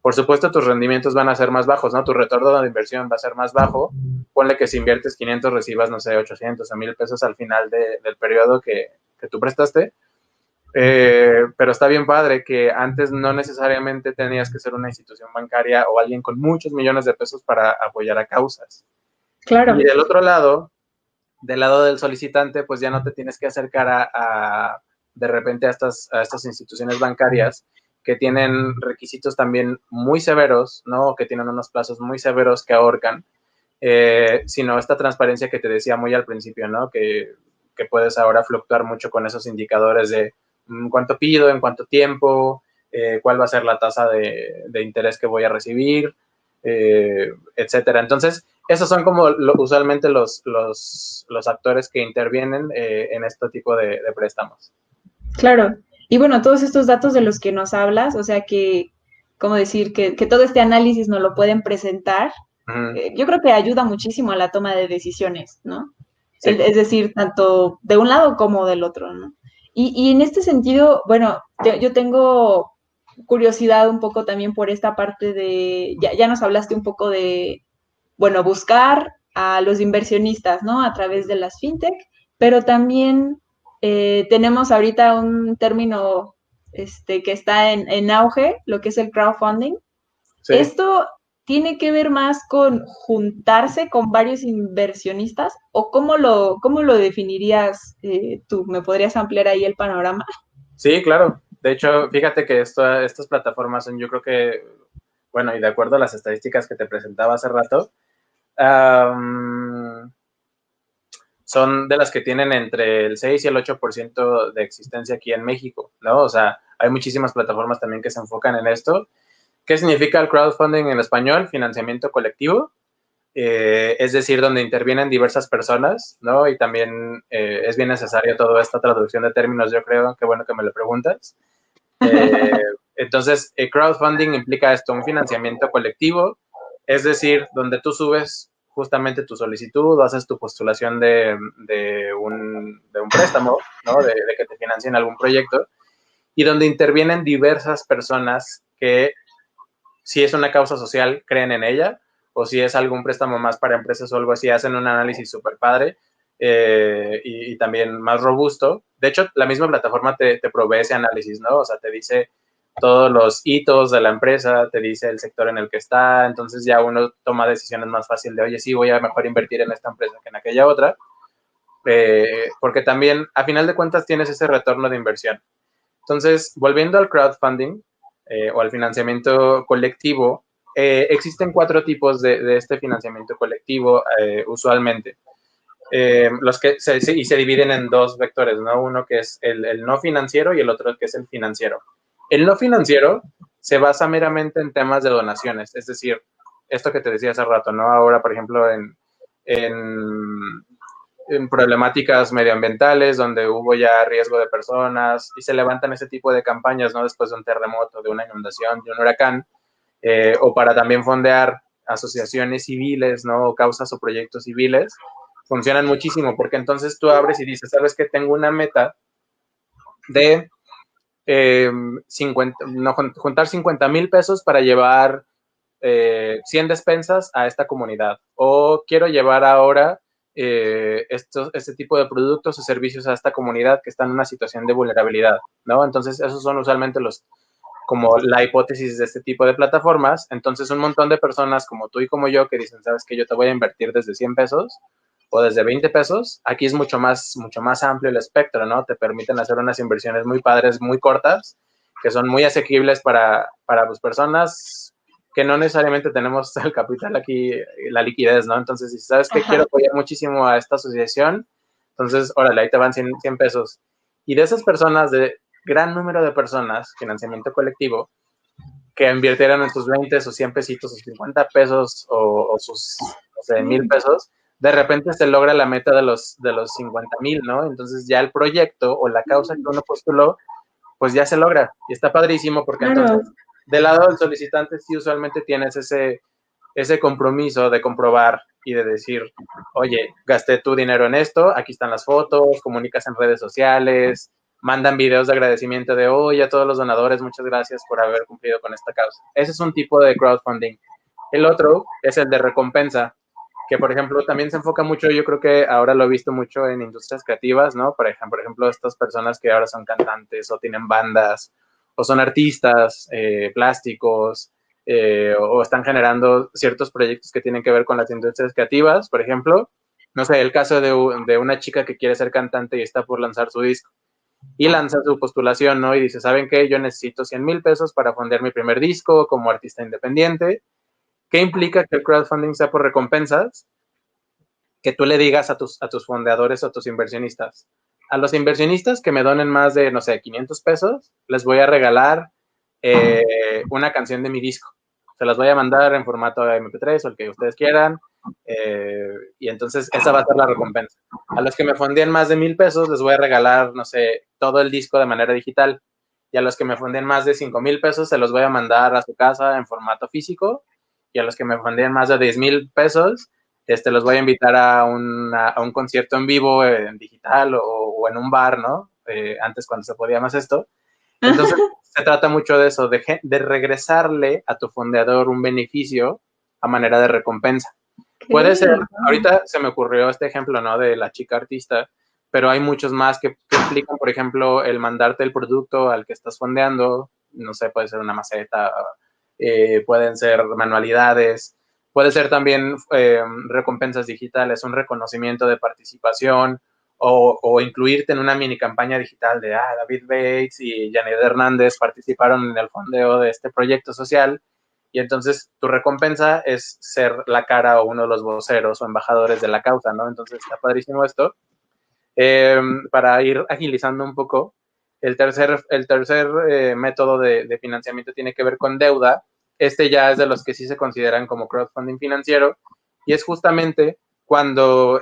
Por supuesto, tus rendimientos van a ser más bajos, ¿no? Tu retorno de inversión va a ser más bajo. Ponle que si inviertes 500 recibas, no sé, 800 o 1000 pesos al final del periodo que tú prestaste. Pero está bien padre que antes no necesariamente tenías que ser una institución bancaria o alguien con muchos millones de pesos para apoyar a causas. Claro. Y del otro lado, del lado del solicitante, pues ya no te tienes que acercar de repente a estas instituciones bancarias que tienen requisitos también muy severos, ¿no? Que tienen unos plazos muy severos que ahorcan, sino esta transparencia que te decía muy al principio, ¿no? Que puedes ahora fluctuar mucho con esos indicadores de cuánto pido, en cuánto tiempo, cuál va a ser la tasa de interés que voy a recibir, etcétera. Entonces, esos son como usualmente los actores que intervienen en este tipo de préstamos. Claro. Y bueno, todos estos datos de los que nos hablas, o sea que, ¿cómo decir? Que todo este análisis nos lo pueden presentar, yo creo que ayuda muchísimo a la toma de decisiones, ¿no? Sí. Es decir, tanto de un lado como del otro, ¿no? Y en este sentido, bueno, yo tengo curiosidad un poco también por esta parte de, ya nos hablaste un poco de, bueno, buscar a los inversionistas, ¿no? A través de las fintech, pero también tenemos ahorita un término que está en auge, lo que es el crowdfunding. Sí. Esto ¿tiene que ver más con juntarse con varios inversionistas o cómo lo definirías tú? ¿Me podrías ampliar ahí el panorama? Sí, claro. De hecho, fíjate que estas plataformas son, yo creo que, bueno, y de acuerdo a las estadísticas que te presentaba hace rato, son de las que tienen entre el 6 y el 8% de existencia aquí en México, ¿no? O sea, hay muchísimas plataformas también que se enfocan en esto. ¿Qué significa el crowdfunding en español? Financiamiento colectivo. Es decir, donde intervienen diversas personas, ¿no? Y también es bien necesario toda esta traducción de términos, yo creo, qué bueno que me lo preguntas. Entonces, crowdfunding implica esto, un financiamiento colectivo, es decir, donde tú subes justamente tu solicitud o haces tu postulación de un préstamo, ¿no? De que te financien algún proyecto, y donde intervienen diversas personas que, si es una causa social, creen en ella, o si es algún préstamo más para empresas o algo así, hacen un análisis súper padre y también más robusto. De hecho, la misma plataforma te provee ese análisis, ¿no? O sea, te dice todos los hitos de la empresa, te dice el sector en el que está, entonces ya uno toma decisiones más fácil de, oye, sí, voy a mejor invertir en esta empresa que en aquella otra, porque también, a final de cuentas, tienes ese retorno de inversión. Entonces, volviendo al crowdfunding o al financiamiento colectivo, existen 4 tipos de este financiamiento colectivo usualmente. Y se dividen en 2 vectores, ¿no? Uno que es el no financiero y el otro que es el financiero. El no financiero se basa meramente en temas de donaciones, es decir, esto que te decía hace rato, ¿no? Ahora, por ejemplo, en problemáticas medioambientales donde hubo ya riesgo de personas y se levantan ese tipo de campañas, ¿no? Después de un terremoto, de una inundación, de un huracán, o para también fondear asociaciones civiles, ¿no? O causas o proyectos civiles, funcionan muchísimo porque entonces tú abres y dices, ¿sabes qué? Tengo una meta de juntar 50,000 pesos para llevar 100 despensas a esta comunidad. O quiero llevar ahora este tipo de productos o servicios a esta comunidad que está en una situación de vulnerabilidad, ¿no? Entonces, esos son usualmente como la hipótesis de este tipo de plataformas. Entonces, un montón de personas como tú y como yo que dicen, ¿sabes qué? Yo te voy a invertir desde 100 pesos o desde 20 pesos. Aquí es mucho más amplio el espectro, ¿no? Te permiten hacer unas inversiones muy padres, muy cortas, que son muy asequibles para pues, personas que no necesariamente tenemos el capital aquí, la liquidez, ¿no? Entonces, si sabes que quiero apoyar muchísimo a esta asociación, entonces, órale, ahí te van 100 pesos. Y de esas personas, de gran número de personas, financiamiento colectivo, que invirtieran en sus 20 o 100 pesitos o 50 pesos o sus, no sé, 1,000 pesos, de repente se logra la meta de los 50,000, ¿no? Entonces ya el proyecto o la causa que uno postuló, pues ya se logra. Y está padrísimo porque entonces, del lado del solicitante, sí usualmente tienes ese compromiso de comprobar y de decir, oye, gasté tu dinero en esto, aquí están las fotos, comunicas en redes sociales, mandan videos de agradecimiento de, oye, a todos los donadores, muchas gracias por haber cumplido con esta causa. Ese es un tipo de crowdfunding. El otro es el de recompensa, que por ejemplo también se enfoca mucho, yo creo que ahora lo he visto mucho en industrias creativas, ¿no? Por ejemplo, estas personas que ahora son cantantes o tienen bandas o son artistas plásticos, o están generando ciertos proyectos que tienen que ver con las industrias creativas, por ejemplo, no sé, el caso de una chica que quiere ser cantante y está por lanzar su disco y lanza su postulación, ¿no? Y dice, ¿saben qué? Yo necesito 100,000 pesos para fondear mi primer disco como artista independiente. ¿Qué implica que el crowdfunding sea por recompensas? Que tú le digas a tus fondeadores o a tus inversionistas, a los inversionistas que me donen más de, no sé, 500 pesos, les voy a regalar una canción de mi disco. Se las voy a mandar en formato MP3 o el que ustedes quieran. Y entonces esa va a ser la recompensa. A los que me fondeen más de 1,000 pesos, les voy a regalar, no sé, todo el disco de manera digital. Y a los que me fondeen más de 5,000 pesos, se los voy a mandar a su casa en formato físico. Y a los que me fondeen más de 10,000 pesos, los voy a invitar a un concierto en vivo, en digital o en un bar, ¿no? Antes cuando se podía más esto. Entonces, se trata mucho de eso, de regresarle a tu fondeador un beneficio a manera de recompensa. Puede ser, ahorita se me ocurrió este ejemplo, ¿no? De la chica artista, pero hay muchos más que implican, por ejemplo, el mandarte el producto al que estás fondeando, no sé, puede ser una maceta, pueden ser manualidades, puede ser también recompensas digitales, un reconocimiento de participación o incluirte en una mini campaña digital de David Bates y Janet Hernández participaron en el fondeo de este proyecto social y entonces tu recompensa es ser la cara o uno de los voceros o embajadores de la causa, ¿no? Entonces está padrísimo esto. Para ir agilizando un poco, el tercer método de financiamiento tiene que ver con deuda. Este ya es de los que sí se consideran como crowdfunding financiero y es justamente cuando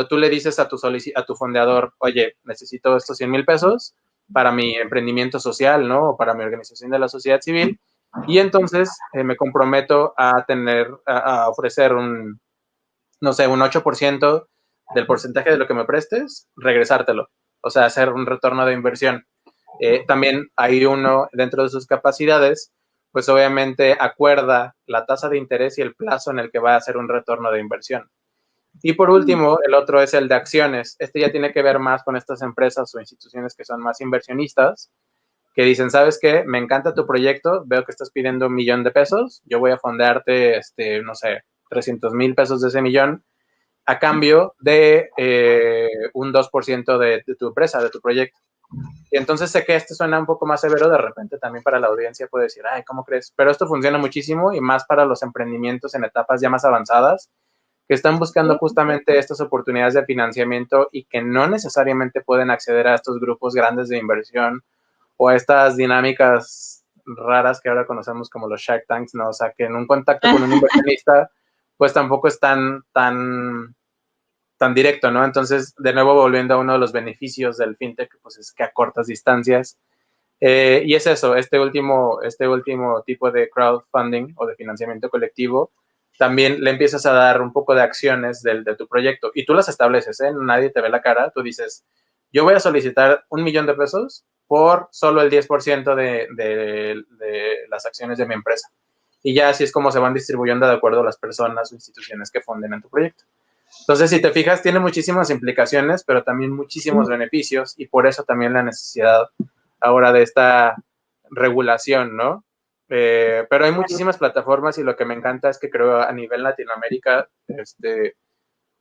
tú le dices a tu fondeador, oye, necesito estos 100,000 pesos para mi emprendimiento social, ¿no? O para mi organización de la sociedad civil y entonces me comprometo a ofrecer no sé, un 8% del porcentaje de lo que me prestes, regresártelo. O sea, hacer un retorno de inversión. También hay uno dentro de sus capacidades, pues obviamente acuerda la tasa de interés y el plazo en el que va a hacer un retorno de inversión. Y por último, el otro es el de acciones. Este ya tiene que ver más con estas empresas o instituciones que son más inversionistas, que dicen, ¿sabes qué? Me encanta tu proyecto, veo que estás pidiendo 1,000,000 de pesos, yo voy a fondearte, no sé, 300,000 pesos de ese millón, a cambio de un 2% de tu empresa, de tu proyecto. Y entonces sé que este suena un poco más severo, de repente también para la audiencia puede decir, ay, ¿cómo crees? Pero esto funciona muchísimo y más para los emprendimientos en etapas ya más avanzadas que están buscando justamente estas oportunidades de financiamiento y que no necesariamente pueden acceder a estos grupos grandes de inversión o a estas dinámicas raras que ahora conocemos como los Shark Tanks, ¿no? O sea, que en un contacto con un inversionista, pues tampoco es tan directo, ¿no? Entonces, de nuevo, volviendo a uno de los beneficios del fintech, pues es que a cortas distancias. Y es eso, este último tipo de crowdfunding o de financiamiento colectivo, también le empiezas a dar un poco de acciones de tu proyecto y tú las estableces, ¿eh? Nadie te ve la cara, tú dices, yo voy a solicitar 1,000,000 de pesos por solo el 10% de las acciones de mi empresa. Y ya así es como se van distribuyendo de acuerdo a las personas o instituciones que fonden en tu proyecto. Entonces, si te fijas, tiene muchísimas implicaciones, pero también muchísimos beneficios y por eso también la necesidad ahora de esta regulación, ¿no? Pero hay muchísimas plataformas y lo que me encanta es que creo a nivel Latinoamérica,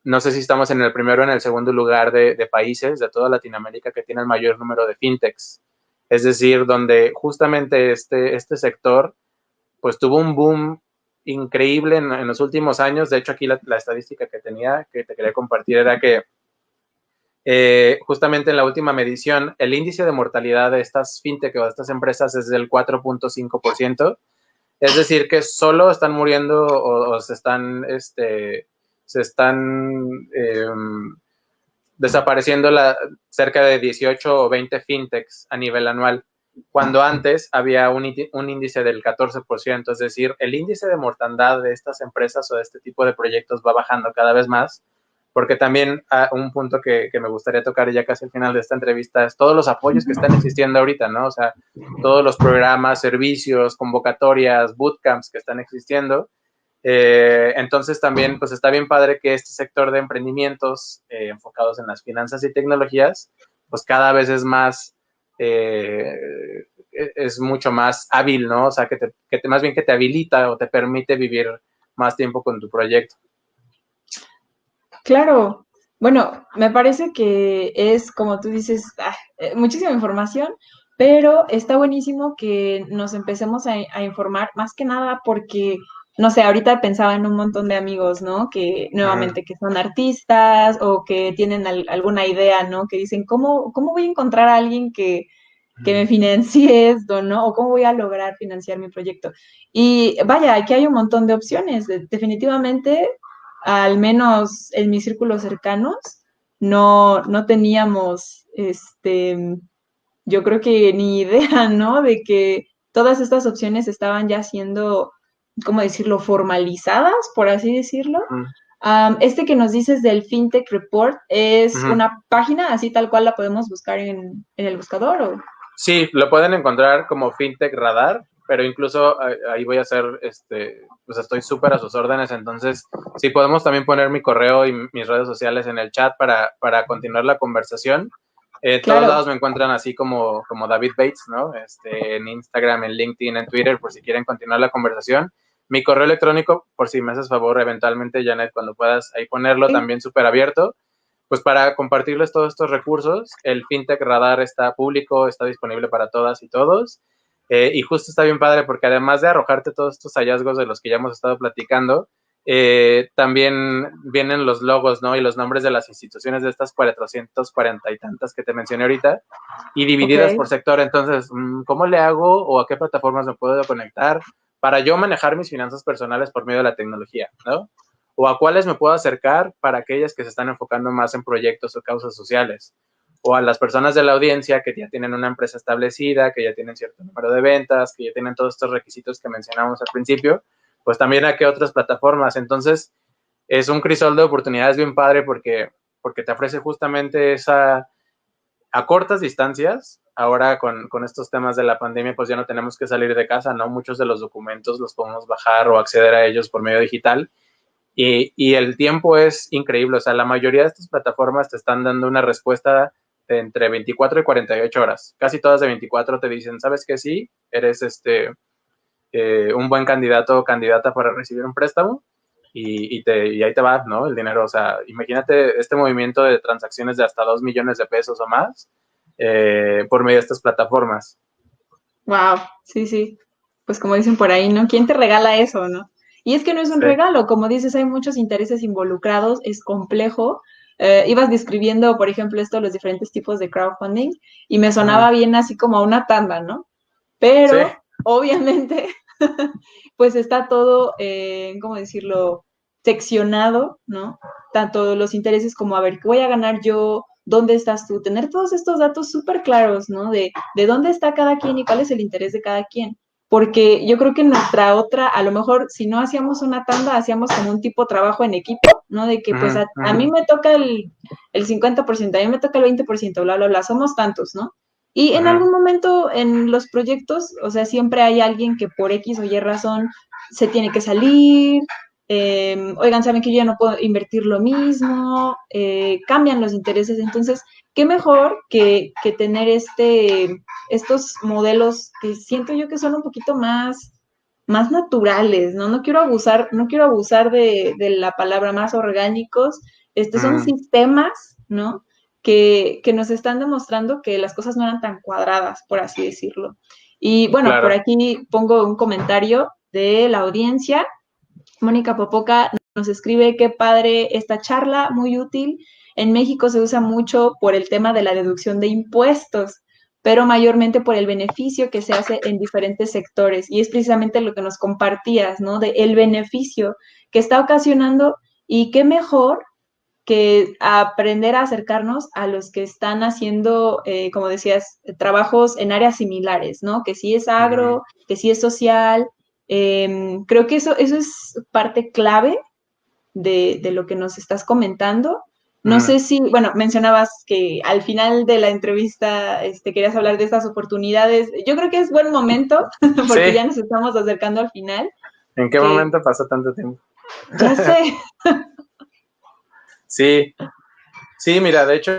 no sé si estamos en el primero o en el segundo lugar de países de toda Latinoamérica que tienen el mayor número de fintechs. Es decir, donde justamente este sector pues tuvo un boom increíble en los últimos años. De hecho, aquí la estadística que te quería compartir era que justamente en la última medición, el índice de mortalidad de estas fintech o de estas empresas es del 4.5%. Es decir, que solo están muriendo o se están desapareciendo cerca de 18 o 20 fintechs a nivel anual, cuando antes había un índice del 14%, es decir, el índice de mortandad de estas empresas o de este tipo de proyectos va bajando cada vez más, porque también un punto que me gustaría tocar ya casi al final de esta entrevista es todos los apoyos que están existiendo ahorita, ¿no? O sea, todos los programas, servicios, convocatorias, bootcamps que están existiendo. Entonces también pues está bien padre que este sector de emprendimientos enfocados en las finanzas y tecnologías pues cada vez es mucho más hábil, ¿no? O sea, más bien que te habilita o te permite vivir más tiempo con tu proyecto. Claro. Bueno, me parece que es, como tú dices, muchísima información, pero está buenísimo que nos empecemos a informar, más que nada porque, no sé, ahorita pensaba en un montón de amigos, ¿no? Que nuevamente que son artistas o que tienen alguna idea, ¿no? Que dicen, ¿cómo voy a encontrar a alguien que me financie esto, ¿no? O cómo voy a lograr financiar mi proyecto. Y vaya, aquí hay un montón de opciones. Definitivamente, al menos en mis círculos cercanos, no teníamos, yo creo que ni idea, ¿no? De que todas estas opciones estaban ya siendo, ¿cómo decirlo?, formalizadas, por así decirlo. Este que nos dices del FinTech Report es una página, así tal cual la podemos buscar en el buscador, ¿o? Sí, lo pueden encontrar como FinTech Radar, pero incluso ahí voy a hacer, pues estoy súper a sus órdenes, entonces sí podemos también poner mi correo y mis redes sociales en el chat para continuar la conversación, Todos Claro. lados me encuentran así como David Bates, ¿no? En Instagram, en LinkedIn, en Twitter, por si quieren continuar la conversación. Mi correo electrónico, por si me haces favor, eventualmente, Janet, cuando puedas ahí ponerlo, Sí. también súper abierto, pues para compartirles todos estos recursos. El FinTech Radar está público, está disponible para todas y todos. Y justo está bien padre porque además de arrojarte todos estos hallazgos de los que ya hemos estado platicando, también vienen los logos, ¿no? Y los nombres de las instituciones de estas 440 y tantas que te mencioné ahorita y Ok. divididas por sector. Entonces, ¿cómo le hago o a qué plataformas me puedo conectar para yo manejar mis finanzas personales por medio de la tecnología, ¿no? O a cuáles me puedo acercar para aquellas que se están enfocando más en proyectos o causas sociales, o a las personas de la audiencia que ya tienen una empresa establecida, que ya tienen cierto número de ventas, que ya tienen todos estos requisitos que mencionamos al principio, pues también a qué otras plataformas. Entonces, es un crisol de oportunidades bien padre porque te ofrece justamente esa, a cortas distancias. Ahora con estos temas de la pandemia, pues ya no tenemos que salir de casa, ¿no? Muchos de los documentos los podemos bajar o acceder a ellos por medio digital. Y el tiempo es increíble. O sea, la mayoría de estas plataformas te están dando una respuesta de entre 24 y 48 horas. Casi todas de 24 te dicen, ¿sabes qué? Sí, eres un buen candidato o candidata para recibir un préstamo y ahí te va, ¿no? El dinero. O sea, imagínate este movimiento de transacciones de hasta 2 millones de pesos o más por medio de estas plataformas. Wow. Sí, sí. Pues como dicen por ahí, ¿no? ¿Quién te regala eso, no? Y es que no es un Sí. regalo, como dices, hay muchos intereses involucrados, es complejo. Ibas describiendo, por ejemplo, esto, los diferentes tipos de crowdfunding, y me sonaba Uh-huh. bien así como a una tanda, ¿no? Sí. Pero, obviamente, pues está todo, ¿cómo decirlo?, seccionado, ¿no? Tanto los intereses como, a ver, ¿qué voy a ganar yo? ¿Dónde estás tú? Tener todos estos datos súper claros, ¿no? De dónde está cada quien y cuál es el interés de cada quien. Porque yo creo que nuestra otra, a lo mejor, si no hacíamos una tanda, hacíamos como un tipo de trabajo en equipo, ¿no? De que, pues, Uh-huh. a mí Uh-huh. me toca el 50%, a mí me toca el 20%, bla, bla, bla, somos tantos, ¿no? Y en Uh-huh. algún momento en los proyectos, o sea, siempre hay alguien que por X o Y razón se tiene que salir, oigan, saben que yo ya no puedo invertir lo mismo, cambian los intereses, entonces, qué mejor que tener estos modelos que siento yo que son un poquito más naturales, ¿no? No quiero abusar de la palabra más orgánicos, son Uh-huh. sistemas, ¿no? Que nos están demostrando que las cosas no eran tan cuadradas, por así decirlo. Y bueno, por Claro. aquí pongo un comentario de la audiencia. Mónica Popoca nos escribe, qué padre esta charla, muy útil. En México se usa mucho por el tema de la deducción de impuestos, pero mayormente por el beneficio que se hace en diferentes sectores. Y es precisamente lo que nos compartías, ¿no? De el beneficio que está ocasionando y qué mejor que aprender a acercarnos a los que están haciendo, como decías, trabajos en áreas similares, ¿no? Que sí es Uh-huh. agro, que sí es social. Creo que eso es parte clave de lo que nos estás comentando. No Uh-huh. sé si, bueno, mencionabas que al final de la entrevista querías hablar de estas oportunidades. Yo creo que es buen momento, porque Sí. ya nos estamos acercando al final, ¿En qué que momento pasó tanto tiempo? ya sé. Sí, sí, mira, de hecho,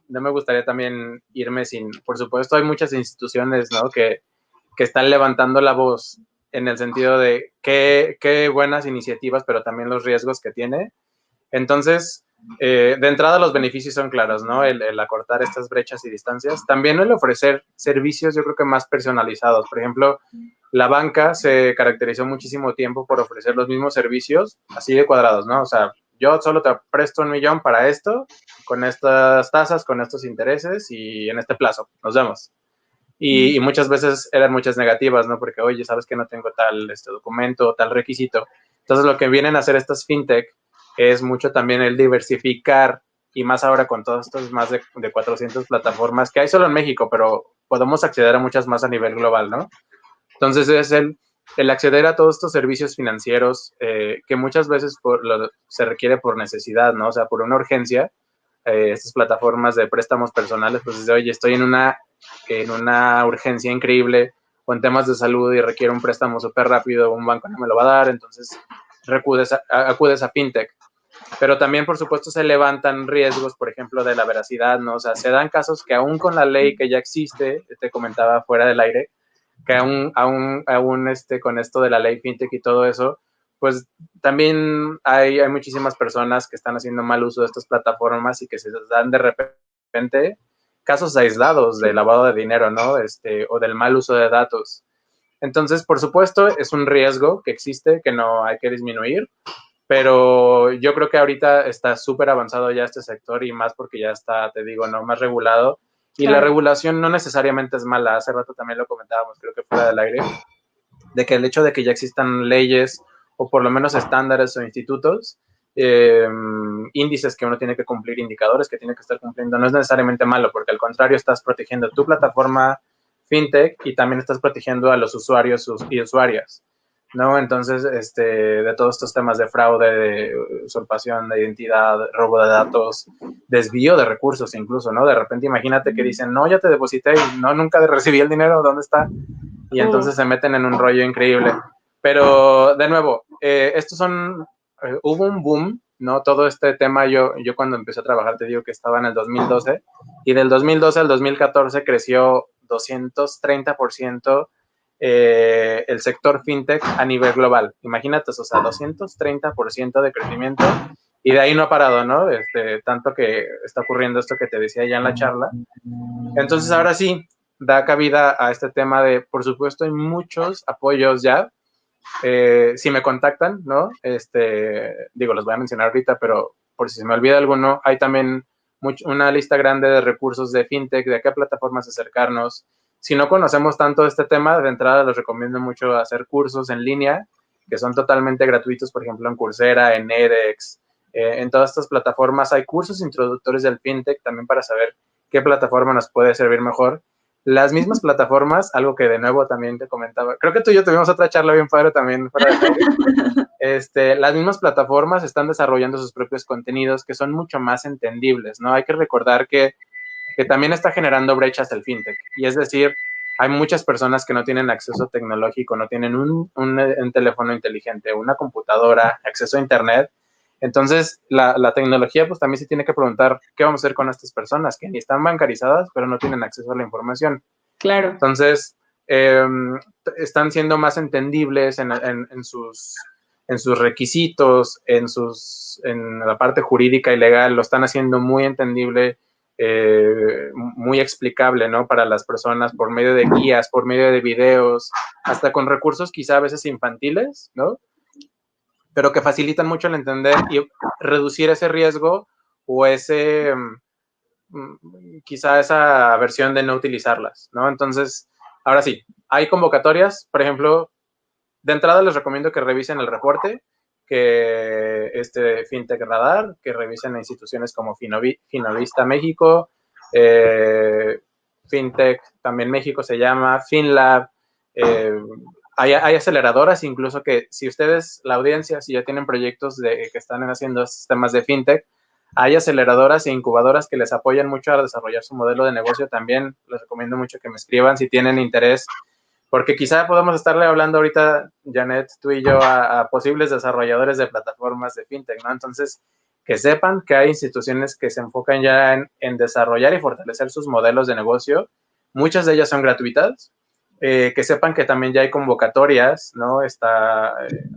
no me gustaría también irme sin, por supuesto, hay muchas instituciones, ¿no? Que están levantando la voz en el sentido de qué buenas iniciativas, pero también los riesgos que tiene. Entonces, de entrada los beneficios son claros, ¿no? El acortar estas brechas y distancias. También el ofrecer servicios, yo creo que más personalizados. Por ejemplo, la banca se caracterizó muchísimo tiempo por ofrecer los mismos servicios así de cuadrados, ¿no? O sea, yo solo te presto 1 millón para esto, con estas tasas, con estos intereses y en este plazo. Nos vemos. Y muchas veces eran muchas negativas, ¿no? Porque, oye, sabes que no tengo tal documento, tal requisito. Entonces, lo que vienen a hacer estas fintech es mucho también el diversificar, y más ahora con todos estos más de 400 plataformas que hay solo en México, pero podemos acceder a muchas más a nivel global, ¿no? Entonces, es el acceder a todos estos servicios financieros que muchas veces se requiere por necesidad, ¿no? O sea, por una urgencia, estas plataformas de préstamos personales, pues dice, oye, estoy en una urgencia increíble o en temas de salud y requiere un préstamo súper rápido, un banco no me lo va a dar, entonces acudes a fintech. pero también, por supuesto, se levantan riesgos, por ejemplo, de la veracidad, ¿no? O sea, se dan casos que aún con la ley que ya existe, te comentaba fuera del aire, que con esto de la ley fintech y todo eso, pues también hay muchísimas personas que están haciendo mal uso de estas plataformas y que se dan de repente casos aislados de lavado de dinero, ¿no? O del mal uso de datos. Entonces, por supuesto, es un riesgo que existe, que no hay que disminuir, pero yo creo que ahorita está súper avanzado ya este sector y más porque ya está, te digo, no más regulado. Y la regulación no necesariamente es mala. Hace rato también lo comentábamos, creo que fuera del aire, de que el hecho de que ya existan leyes o por lo menos estándares o institutos, índices que uno tiene que cumplir, indicadores que tiene que estar cumpliendo, no es necesariamente malo, porque al contrario estás protegiendo tu plataforma fintech y también estás protegiendo a los usuarios y usuarias, ¿no? Entonces, de todos estos temas de fraude, de usurpación de identidad, robo de datos, desvío de recursos incluso, ¿no? De repente imagínate que dicen, no, ya te deposité y no, nunca recibí el dinero, ¿dónde está? Y entonces se meten en un rollo increíble. Pero, de nuevo, hubo un boom, ¿no? Todo este tema, yo cuando empecé a trabajar, te digo que estaba en el 2012, y del 2012 al 2014 creció 230% el sector fintech a nivel global. Imagínate, o sea, 230% de crecimiento, y de ahí no ha parado, ¿no? Tanto que está ocurriendo esto que te decía ya en la charla. Entonces, ahora sí, da cabida a este tema de, por supuesto, hay muchos apoyos ya. Si me contactan, ¿no? Digo, los voy a mencionar ahorita, pero por si se me olvida alguno, hay también una lista grande de recursos de fintech, de a qué plataformas acercarnos. Si no conocemos tanto este tema, de entrada les recomiendo mucho hacer cursos en línea, que son totalmente gratuitos, por ejemplo, en Coursera, en edX, en todas estas plataformas hay cursos introductorios del fintech también para saber qué plataforma nos puede servir mejor. Las mismas plataformas, algo que de nuevo también te comentaba, creo que tú y yo tuvimos otra charla bien padre también fuera del aire. Las mismas plataformas están desarrollando sus propios contenidos que son mucho más entendibles, ¿no? Hay que recordar que también está generando brechas el fintech, y es decir, hay muchas personas que no tienen acceso tecnológico, no tienen un teléfono inteligente, una computadora, acceso a internet. Entonces, la tecnología, pues también se tiene que preguntar qué vamos a hacer con estas personas que ni están bancarizadas, pero no tienen acceso a la información. Claro. Entonces, están siendo más entendibles en sus requisitos, en la parte jurídica y legal, lo están haciendo muy entendible, muy explicable, ¿no? Para las personas, por medio de guías, por medio de videos, hasta con recursos quizá a veces infantiles, ¿no? Pero que facilitan mucho el entender y reducir ese riesgo o quizá esa versión de no utilizarlas, ¿no? Entonces, ahora sí, hay convocatorias, por ejemplo, de entrada les recomiendo que revisen el reporte, que FinTech Radar, que revisen instituciones como Finovista México, FinTech también México se llama, FinLab, hay aceleradoras incluso que si ustedes, la audiencia, si ya tienen proyectos que están haciendo sistemas de FinTech, hay aceleradoras e incubadoras que les apoyan mucho a desarrollar su modelo de negocio. También les recomiendo mucho que me escriban si tienen interés, porque quizá podamos estarle hablando ahorita, Janet, tú y yo, a posibles desarrolladores de plataformas de fintech, ¿no? Entonces, que sepan que hay instituciones que se enfocan ya en desarrollar y fortalecer sus modelos de negocio. Muchas de ellas son gratuitas. Que sepan que también ya hay convocatorias, ¿no?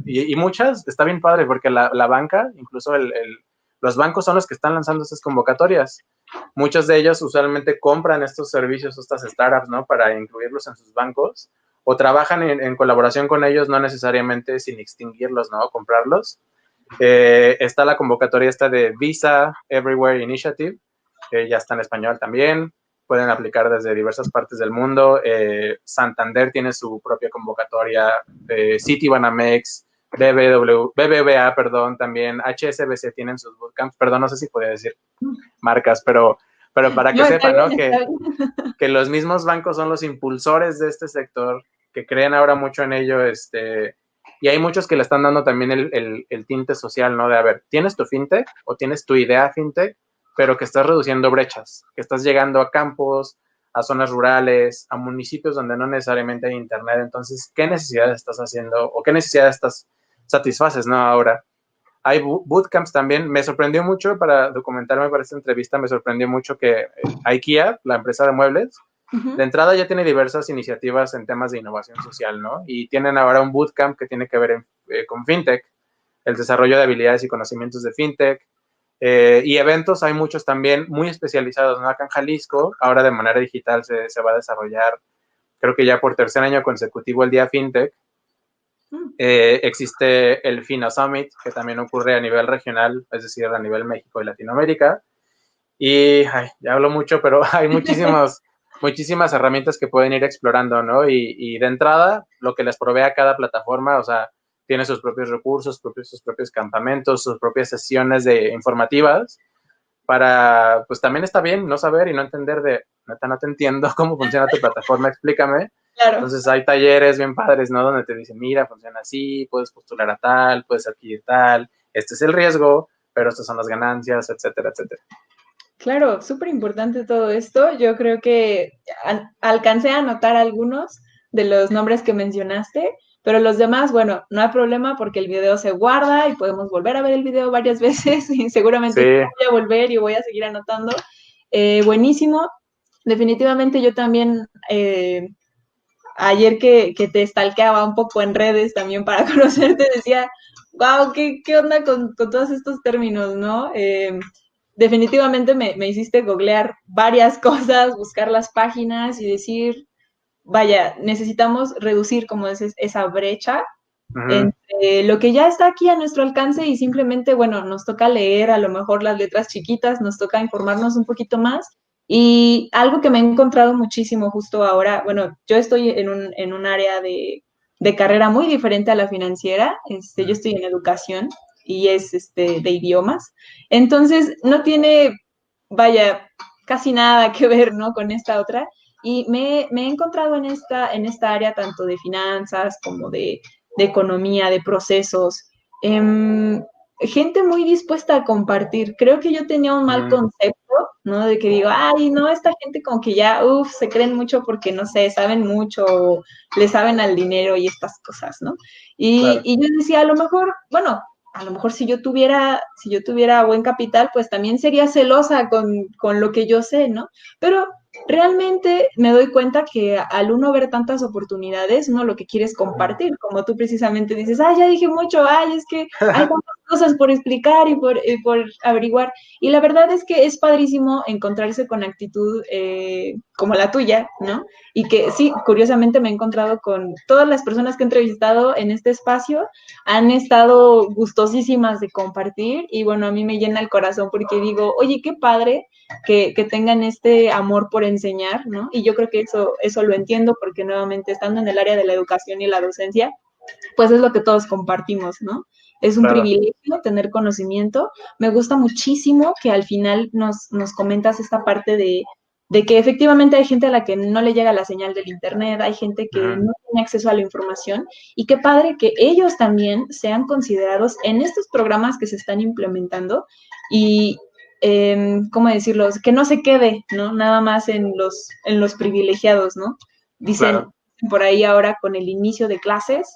Y muchas, está bien padre, porque la banca, incluso los bancos son los que están lanzando estas convocatorias. Muchos de ellos usualmente compran estos servicios, estas startups, ¿no? Para incluirlos en sus bancos, o trabajan en colaboración con ellos, no necesariamente sin extinguirlos, ¿no? Comprarlos. Está la convocatoria esta de Visa Everywhere Initiative, que ya está en español también. Pueden aplicar desde diversas partes del mundo. Santander tiene su propia convocatoria, Citibanamex, BBVA, perdón, también HSBC tienen sus bootcamps. Perdón, no sé si podía decir marcas, pero para que sepan, ¿no? Que los mismos bancos son los impulsores de este sector, que creen ahora mucho en ello, y hay muchos que le están dando también el tinte social, ¿no? De, a ver, ¿tienes tu fintech o tienes tu idea fintech, pero que estás reduciendo brechas, que estás llegando a campos, a zonas rurales, a municipios donde no necesariamente hay internet? Entonces, ¿qué necesidades estás haciendo o qué necesidades satisfaces, ¿no? Ahora, Hay bootcamps también. Me sorprendió mucho, para documentarme para esta entrevista, me sorprendió mucho que IKEA, la empresa de muebles, de entrada ya tiene diversas iniciativas en temas de innovación social, ¿no? Y tienen ahora un bootcamp que tiene que ver con FinTech, el desarrollo de habilidades y conocimientos de FinTech, y eventos hay muchos también muy especializados, ¿no? Acá en Jalisco, ahora de manera digital se va a desarrollar, creo que ya por tercer año consecutivo, el Día FinTech. Existe el FINA Summit, que también ocurre a nivel regional, es decir, a nivel México y Latinoamérica. Y ya hablo mucho, pero hay muchísimas herramientas que pueden ir explorando, ¿no? Y de entrada, lo que les provee a cada plataforma, o sea, tiene sus propios recursos, sus propios campamentos, sus propias sesiones informativas, para, pues también está bien no saber y no entender neta, no te entiendo cómo funciona tu plataforma, explícame. Claro. Entonces hay talleres bien padres, ¿no? Donde te dicen, mira, funciona así, puedes postular a tal, puedes adquirir tal, este es el riesgo, pero estas son las ganancias, etcétera, etcétera. Claro, súper importante todo esto. Yo creo que alcancé a anotar algunos de los nombres que mencionaste, pero los demás, bueno, no hay problema porque el video se guarda y podemos volver a ver el video varias veces y seguramente Sí. voy a volver y voy a seguir anotando. Buenísimo. Definitivamente yo también, ayer que te stalkeaba un poco en redes también para conocerte, decía, wow, ¿qué onda con todos estos términos, no? Definitivamente me hiciste googlear varias cosas, buscar las páginas y decir, vaya, necesitamos reducir como esa brecha entre lo que ya está aquí a nuestro alcance y simplemente, bueno, nos toca leer a lo mejor las letras chiquitas, nos toca informarnos un poquito más. Y algo que me he encontrado muchísimo justo ahora, bueno, yo estoy en un área de carrera muy diferente a la financiera, yo estoy en educación y es de idiomas. Entonces, no tiene, vaya, casi nada que ver, ¿no? Con esta otra. Y me he encontrado en esta área tanto de finanzas como de economía, de procesos, gente muy dispuesta a compartir. Creo que yo tenía un mal concepto, ¿no? De que digo, ay, no, esta gente como que ya, se creen mucho porque, no sé, saben mucho, o le saben al dinero y estas cosas, ¿no? Claro. Y yo decía, a lo mejor, bueno, a lo mejor si yo tuviera buen capital, pues también sería celosa con lo que yo sé, ¿no? Pero realmente me doy cuenta que al uno ver tantas oportunidades, uno lo que quiere es compartir, como tú precisamente dices, ya dije mucho, es que hay tantas cosas por explicar y por averiguar. Y la verdad es que es padrísimo encontrarse con actitud como la tuya, ¿no? Y que sí, curiosamente me he encontrado con todas las personas que he entrevistado en este espacio, han estado gustosísimas de compartir y bueno, a mí me llena el corazón porque digo, oye, qué padre que tengan este amor por enseñar, ¿no? Y yo creo que eso lo entiendo porque nuevamente estando en el área de la educación y la docencia, pues es lo que todos compartimos, ¿no? Es un privilegio tener conocimiento. Me gusta muchísimo que al final nos comentas esta parte de que efectivamente hay gente a la que no le llega la señal del internet, hay gente que no tiene acceso a la información y qué padre que ellos también sean considerados en estos programas que se están implementando y ¿cómo decirlo? Que no se quede, ¿no? Nada más en los privilegiados, ¿no? Dicen por ahí ahora con el inicio de clases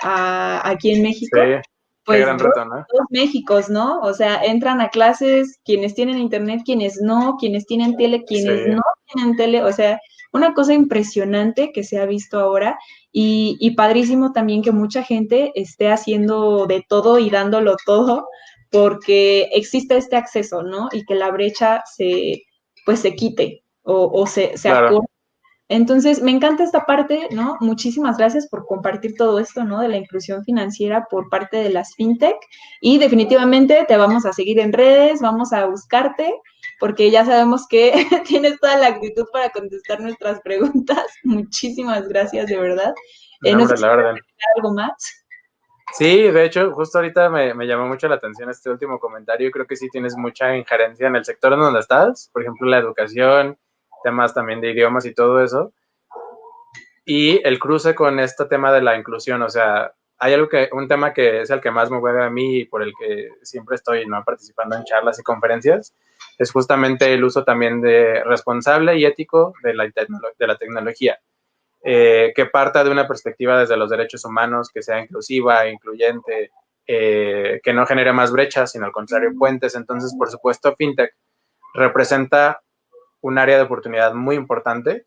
aquí en México, pues qué gran reto, ¿no? dos Méxicos, ¿no? O sea, entran a clases quienes tienen internet, quienes no, quienes tienen tele, quienes no tienen tele, o sea, una cosa impresionante que se ha visto ahora y padrísimo también que mucha gente esté haciendo de todo y dándolo todo porque existe este acceso, ¿no? Y que la brecha pues se quite o se acorte. Entonces, me encanta esta parte, ¿no? Muchísimas gracias por compartir todo esto, ¿no? De la inclusión financiera por parte de las fintech y definitivamente te vamos a seguir en redes, vamos a buscarte porque ya sabemos que tienes toda la actitud para contestar nuestras preguntas. Muchísimas gracias, de verdad. No sé si la orden. ¿Algo más? Sí, de hecho, justo ahorita me llamó mucho la atención este último comentario. Creo que sí tienes mucha injerencia en el sector en donde estás, por ejemplo, la educación, temas también de idiomas y todo eso. Y el cruce con este tema de la inclusión, o sea, hay un tema que es el que más me mueve a mí y por el que siempre estoy, ¿no?, participando en charlas y conferencias, es justamente el uso también de responsable y ético de la tecnología. Que parta de una perspectiva desde los derechos humanos, que sea inclusiva, incluyente, que no genere más brechas, sino al contrario, puentes. Entonces, por supuesto, FinTech representa un área de oportunidad muy importante.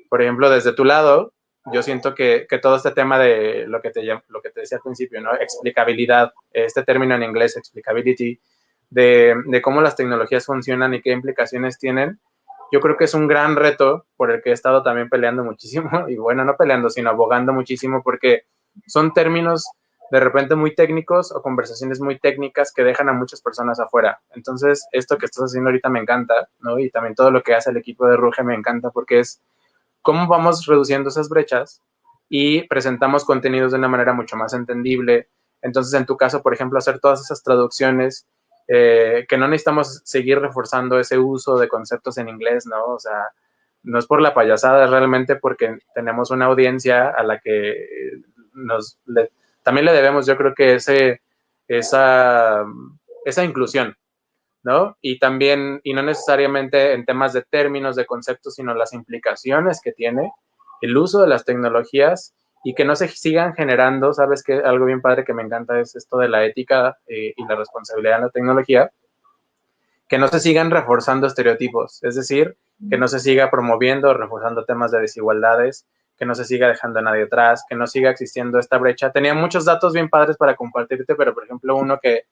Por ejemplo, desde tu lado, yo siento que todo este tema de lo que te decía al principio, ¿no? Explicabilidad, este término en inglés, explicability, de cómo las tecnologías funcionan y qué implicaciones tienen, yo creo que es un gran reto por el que he estado también peleando muchísimo, y bueno, no peleando, sino abogando muchísimo, porque son términos de repente muy técnicos o conversaciones muy técnicas que dejan a muchas personas afuera. Entonces, esto que estás haciendo ahorita me encanta, ¿no? Y también todo lo que hace el equipo de Ruge me encanta, porque es cómo vamos reduciendo esas brechas y presentamos contenidos de una manera mucho más entendible. Entonces, en tu caso, por ejemplo, hacer todas esas traducciones, que no necesitamos seguir reforzando ese uso de conceptos en inglés, ¿no? O sea, no es por la payasada, es realmente porque tenemos una audiencia a la que también le debemos, yo creo que esa inclusión, ¿no? Y también, y no necesariamente en temas de términos, de conceptos, sino las implicaciones que tiene el uso de las tecnologías y que no se sigan generando, sabes que algo bien padre que me encanta es esto de la ética y la responsabilidad en la tecnología, que no se sigan reforzando estereotipos, es decir, que no se siga promoviendo o reforzando temas de desigualdades, que no se siga dejando a nadie atrás, que no siga existiendo esta brecha. Tenía muchos datos bien padres para compartirte, pero por ejemplo uno que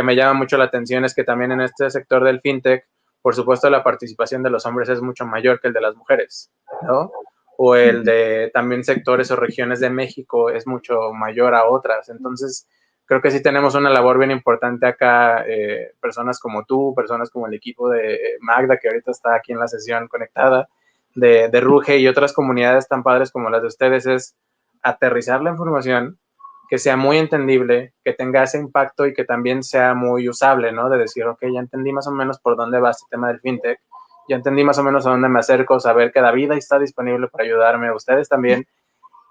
me llama mucho la atención es que también en este sector del fintech, por supuesto, la participación de los hombres es mucho mayor que el de las mujeres, ¿no? O el de también sectores o regiones de México es mucho mayor a otras. Entonces, creo que sí tenemos una labor bien importante acá, personas como tú, personas como el equipo de Magda, que ahorita está aquí en la sesión conectada, de Ruge y otras comunidades tan padres como las de ustedes, es aterrizar la información, que sea muy entendible, que tenga ese impacto y que también sea muy usable, ¿no? De decir, ok, ya entendí más o menos por dónde va este tema del fintech, ya entendí más o menos a dónde me acerco, saber que David está disponible para ayudarme, ustedes también,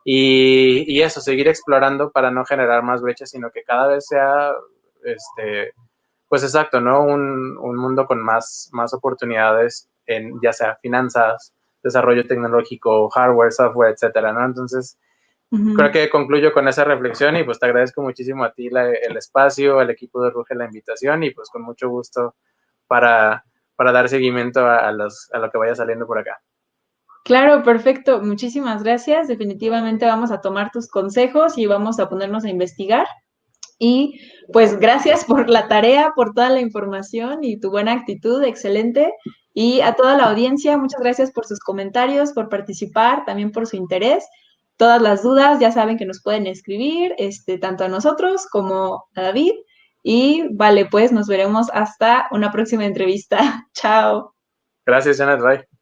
y eso, seguir explorando para no generar más brechas, sino que cada vez sea, pues exacto, ¿no? Un mundo con más oportunidades en ya sea finanzas, desarrollo tecnológico, hardware, software, etcétera, ¿no? Entonces, creo que concluyo con esa reflexión y pues te agradezco muchísimo a ti el espacio, al equipo de Ruge la invitación y pues con mucho gusto para dar seguimiento a lo que vaya saliendo por acá. Claro, perfecto. Muchísimas gracias. Definitivamente vamos a tomar tus consejos y vamos a ponernos a investigar. Y pues gracias por la tarea, por toda la información y tu buena actitud, excelente. Y a toda la audiencia, muchas gracias por sus comentarios, por participar, también por su interés. Todas las dudas ya saben que nos pueden escribir, tanto a nosotros como a David. Y vale, pues nos veremos hasta una próxima entrevista. Chao. Gracias, Janet. Bye.